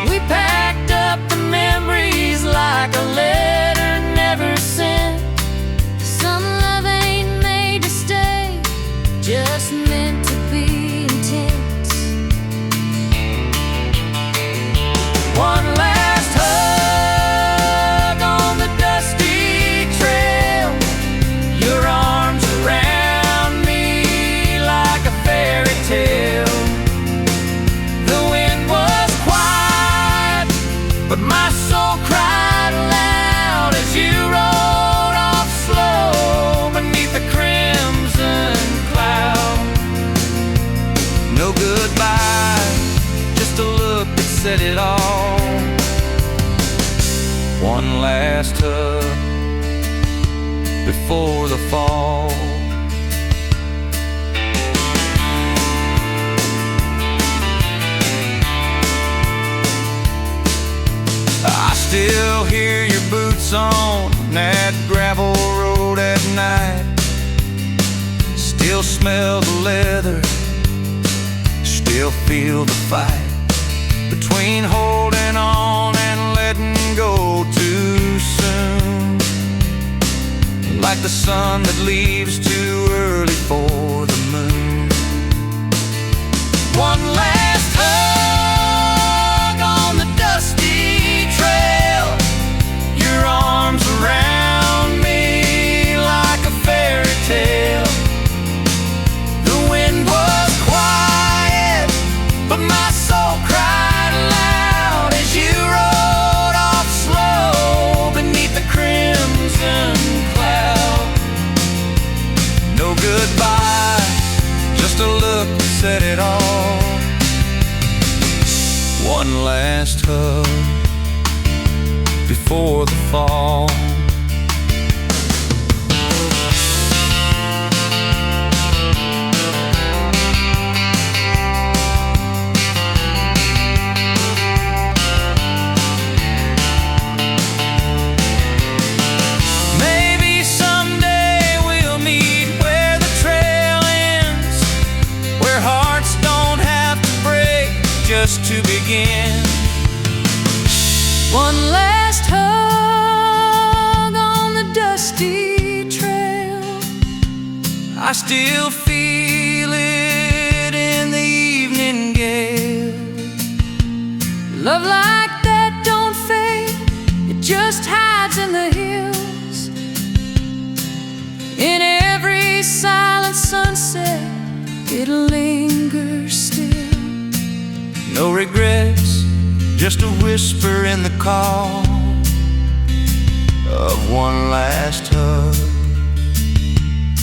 We packed up the memories like a letter never sent. Some love ain't made to stay, just meant to be intense. One last hug on the dusty trail, your arms around me like a fairy tale. The wind was quiet, but my soul cried one last hug before the fall. I still hear your boots on that gravel road at night. Still smell the leather, still feel the fight between holding on and letting go too soon. Like the sun that leaves too early for the moon. One last hug on the dusty trail, your arms around me like a fairy tale. The wind was quiet, but my soul cried loud as you rode off slow beneath the crimson cloud. No goodbye, just a look that said it all. One last hug before the fall. Maybe someday we'll meet where the trail ends, where hearts don't have to break just to begin. One last hug on the dusty trail. I still feel it in the evening gale. Love like that don't fade, it just hides in the hills. In every silent sunset, it lingers still. No regrets, just a whisper in the call of one last hug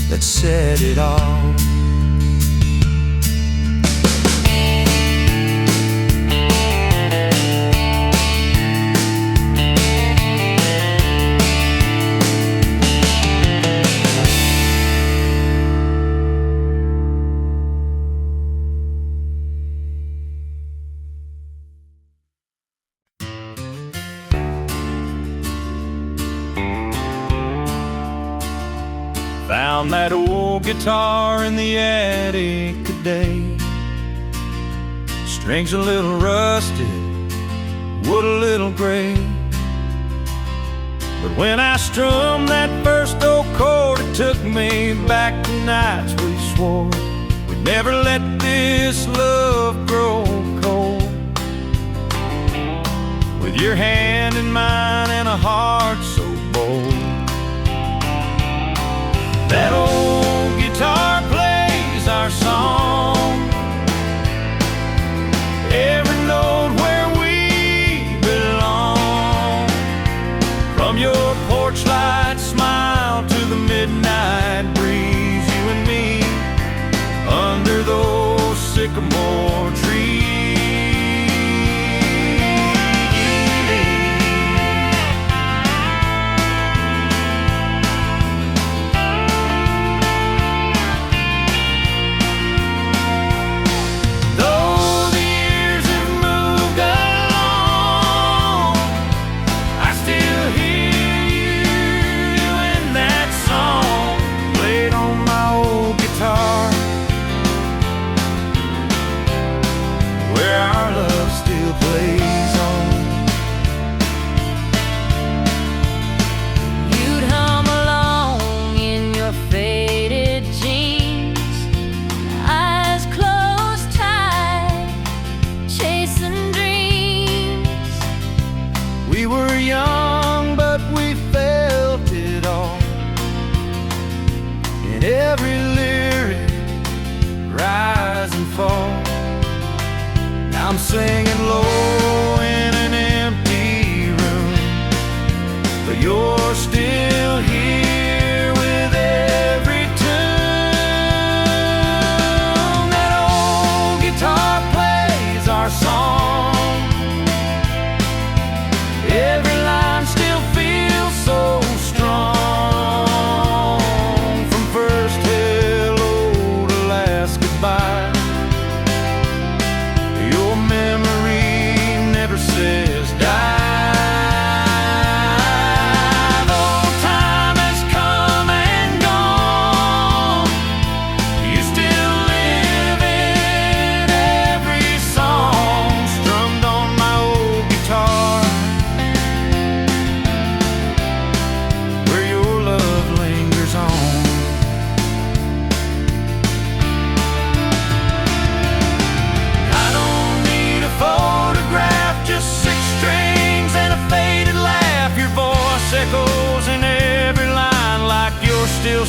that said it all. Found that old guitar in the attic today. Strings a little rusted, wood a little gray. But when I strummed that first old chord, it took me back to nights we swore we'd never let this love grow cold. With your hand in mine and a heart so bold. That old guitar plays our song, every note where we belong. From your porch light smile to the midnight breeze, you and me under those sycamore trees.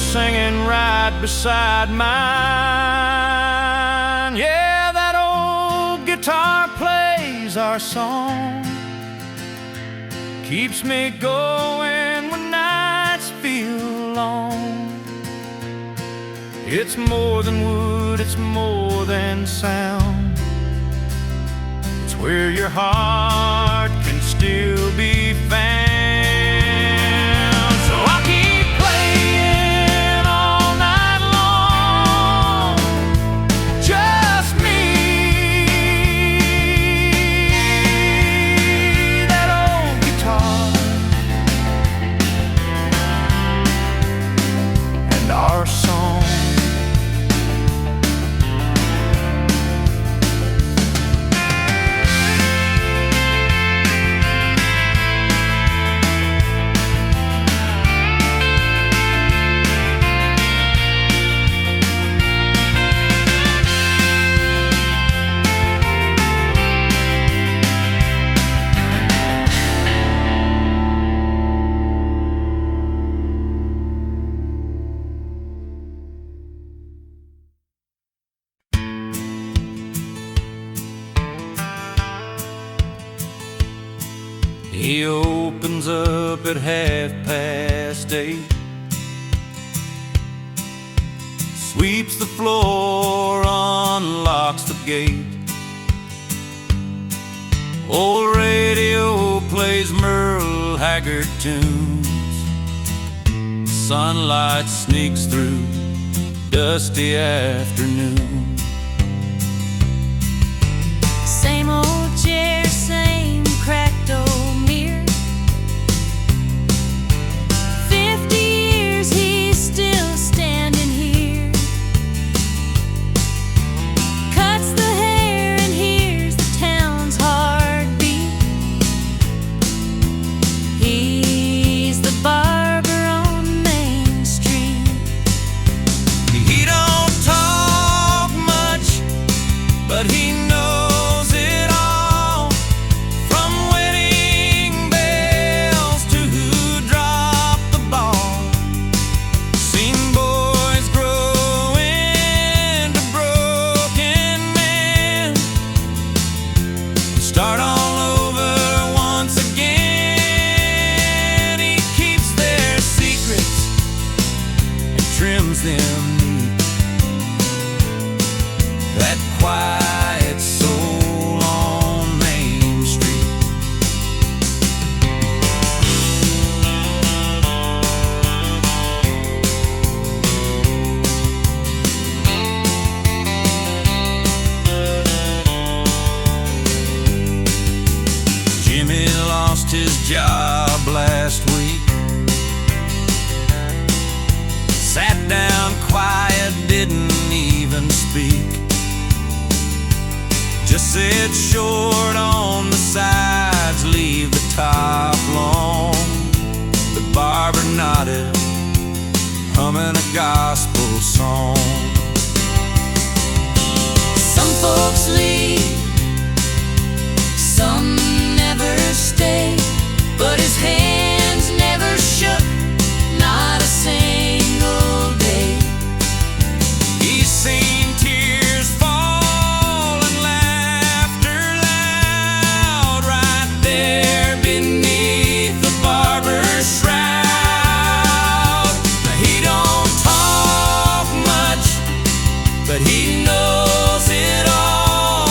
singing right beside mine. Yeah, that old guitar plays our song, keeps me going when nights feel long. It's more than wood, it's more than sound. It's where your heart can still be found. So I'll keep playing all night long, just me, that old guitar, and our song. He opens up at 8:30, sweeps the floor, unlocks the gate. Old radio plays Merle Haggard tunes. Sunlight sneaks through dusty afternoon. Same old chair, same cracked old mirror. 50 years he's still standing here. Cuts the hair and hears the town's heartbeat. He's the barber on Main Street. He don't talk much, but he knows it all. From wedding bells to who dropped the ball. Seen boys grow into broken men, start all over once again. He keeps their secrets and trims them neat. That quiet soul on Main Street. Jimmy lost his job last week. Sat down quiet, didn't even speak. Just said short on the sides, leave the top long. The barber nodded, humming a gospel song. Some folks leave, some never stay, but his hands never shook, not a single day. He's seen tears fall and laughter loud right there beneath the barber's shroud. He don't talk much, but he knows it all.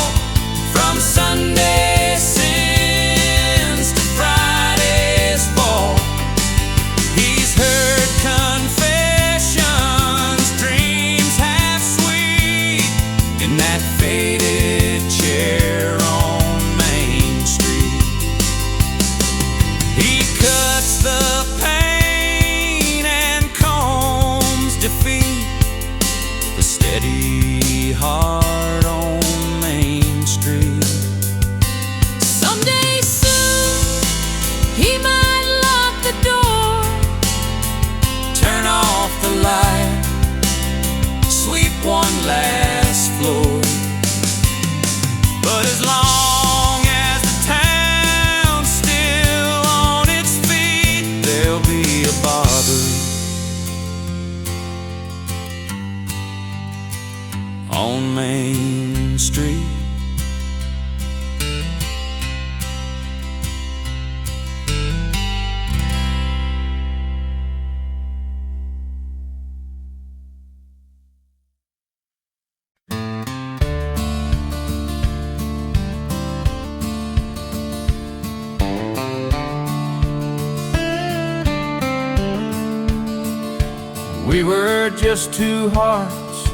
We were just two hearts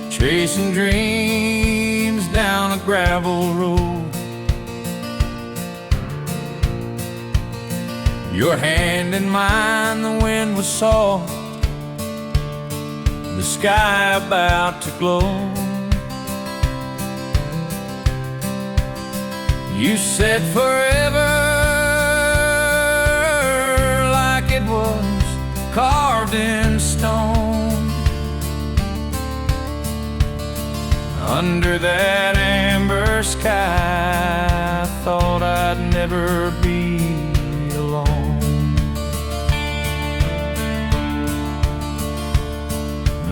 chasing dreams down a gravel road. Your hand in mine, the wind was soft, the sky about to glow. You said forever like it was carved in stone. Under that amber sky, I thought I'd never be alone.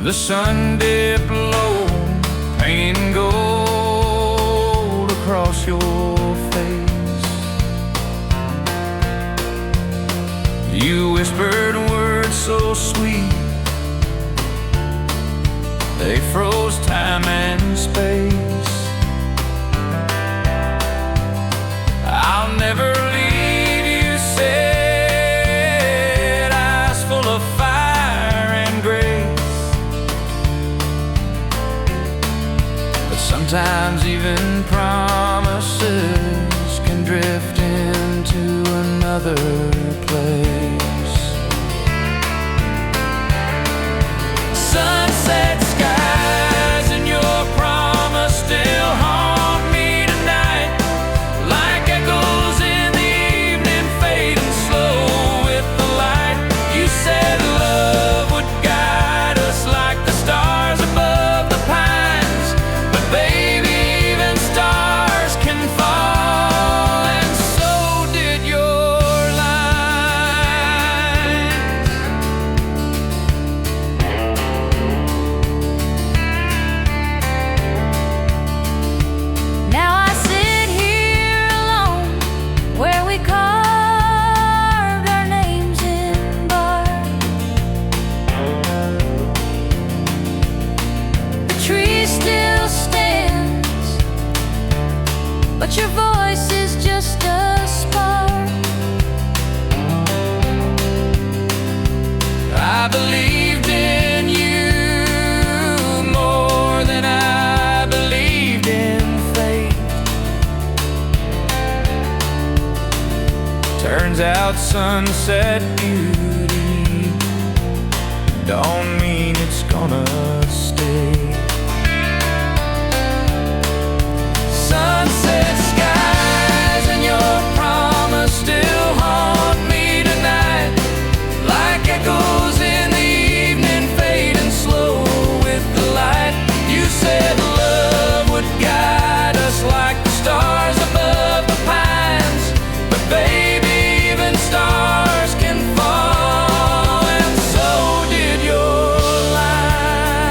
The sun dipped low, painting gold across your face. You whispered words so sweet, they froze time and space. I'll never leave, you said, eyes full of fire and grace. But sometimes even promises can drift into another place. Sunset skies and your promise still haunt me tonight, like echoes in the evening fading slow with the light. You said love would guide us like the stars above the pines, but baby, even stars can fall, and so did your line. Now I sit here alone where we carved our names in bark. The tree still stands, but your voice is just a spark. I believed in you more than I believed in fate. Turns out sunset beauty don't mean it's gonna stay. Sunset skies and your promise still haunt me tonight, like echoes in the evening fading slow with the light. You said love would guide us like the stars above the pines, but baby, even stars can fall, and so did your line.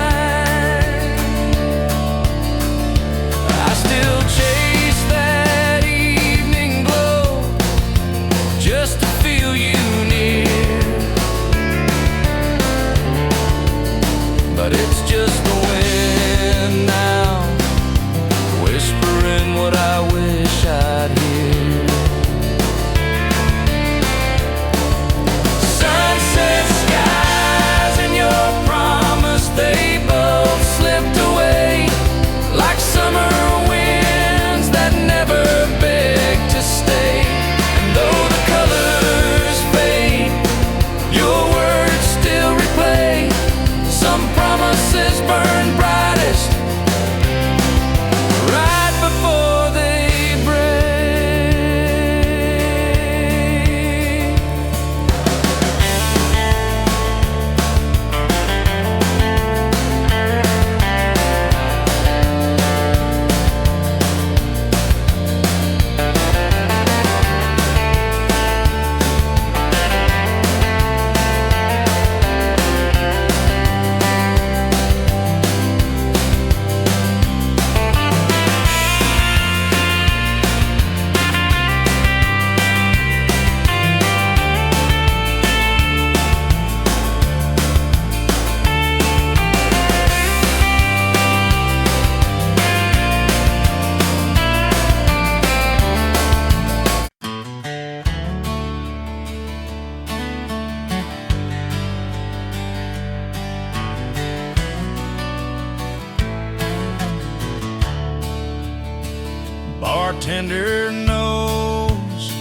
bartender knows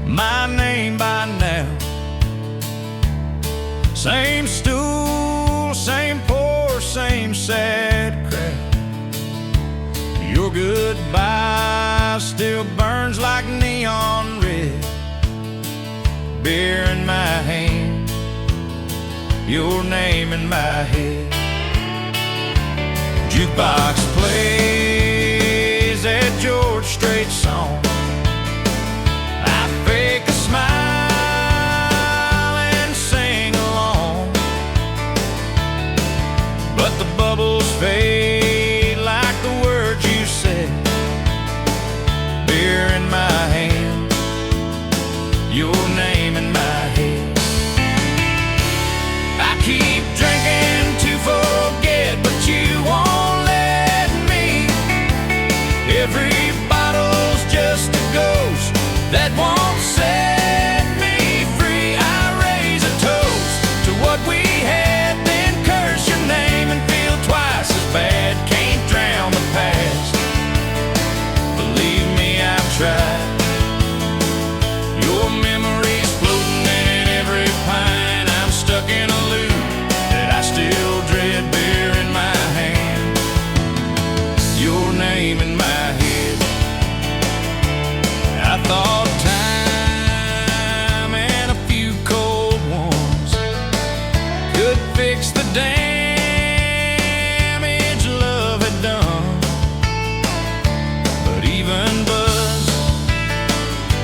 my name by now. Same stool, same pour, same sad crowd. Your goodbye still burns like neon red. Beer in my hand, your name in my head. Jukebox plays that George Strait song. I fake a smile and sing along, but the bubbles fade like the words you said. Beer in my hand, your name in my head. I keep drinking to forget, but you won't let me. Every bottle's just a ghost that won't set me free. I raise a toast to what we had, then curse your name and feel twice as bad. Can't drown the past. Believe me, I've tried. Your memory's floating in every pine. I'm stuck in a loop that I still dread. Beer in my hand, your name in my head. I thought time and a few cold ones could fix the damage love had done, but even buzz,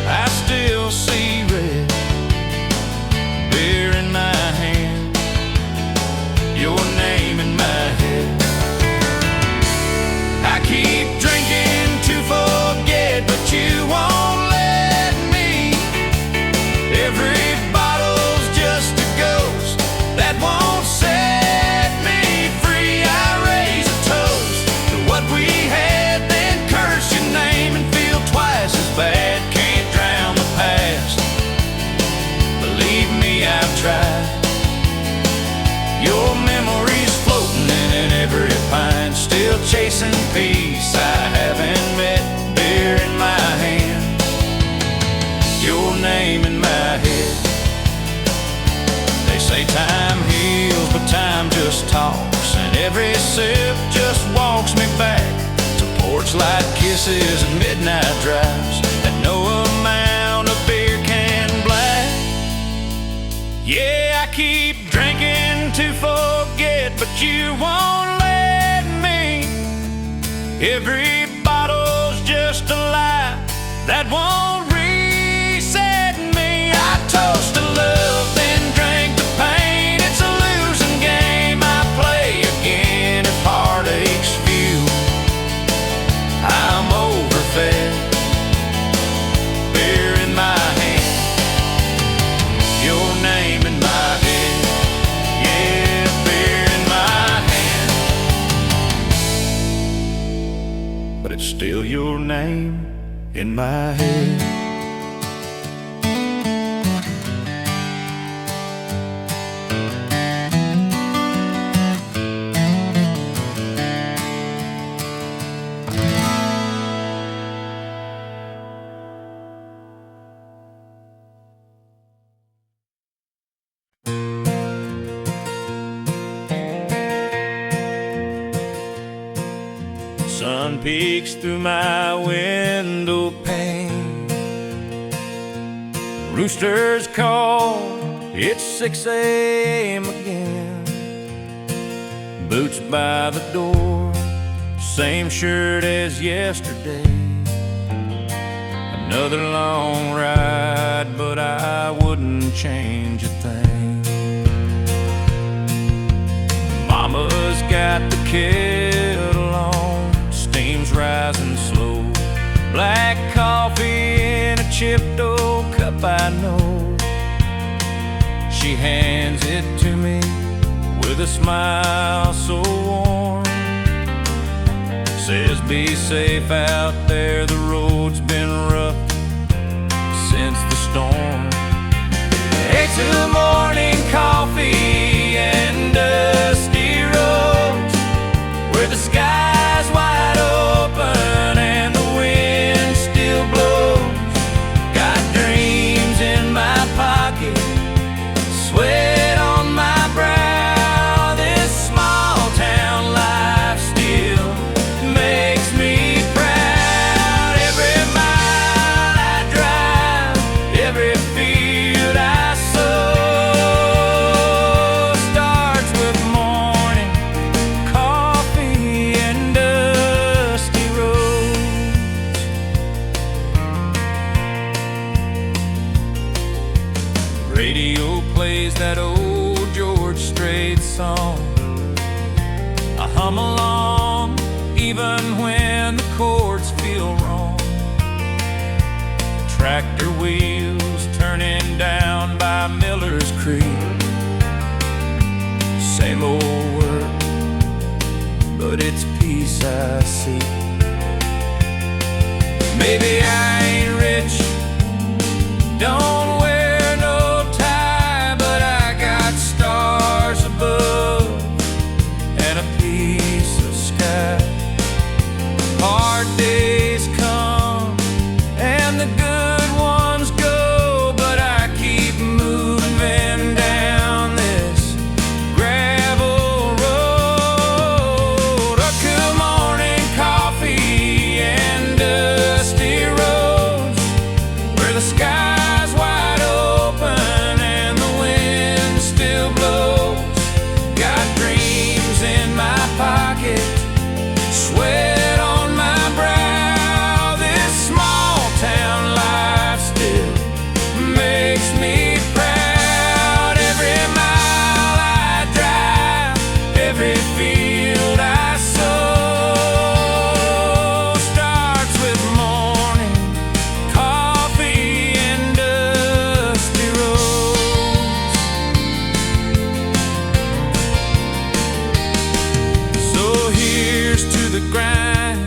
I still see red. Beer in my hand, your name in my head. I keep drinking to forget, but you won't let me. Every bottle's just a ghost that won't set me free. I raise a toast to what we had, then curse your name and feel twice as bad. Can't drown the past. Believe me, I've tried. Your memory's floating in every pine, still chasing peace I haven't met. Beer in my hand, your name in my head. They say time heals, but time just talks, and every sip just walks me back to porch light kisses and midnight drives that no amount of beer can black. Yeah, I keep drinking to forget, but you won't let me. Every bottle's just a lie that won't reset me. I toast to love, then drink the pain. It's a losing game I play again. If heartaches few, I'm overfed. Beer in my hand, your name in my head. Yeah, beer in my hand, but it's still your name in my head. Sun peeks through my window pane. Roosters call, it's 6 a.m. again. Boots by the door, same shirt as yesterday. Another long ride, but I wouldn't change a thing. Mama's got the kettle on, steam's rising slow. Black coffee in a chipped old cup, I know. She hands it to me with a smile so warm. Says be safe out there, the road's been rough since the storm. Hey, to morning coffee and dusty roads where the sky's wide open and the wind still Radio plays that old George Strait song. I hum along even when the chords feel wrong. Tractor wheels turning down by Miller's Creek. Same old work, but it's peace I seek. Maybe I ain't rich, don't wear no tie, but I got stars above and a piece of sky. Hard days come and the good ones go, but I keep moving down this gravel road. A cool morning coffee and dusty roads where the sky's wide open and the wind still blows. Got dreams in my pocket, sweat on my brow. This small town life still makes me proud. Every mile I drive, every field I sow starts with morning coffee and dusty roads. So here's to the grind,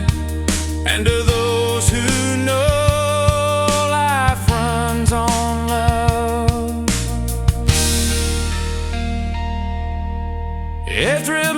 and to those who know life runs on love. Every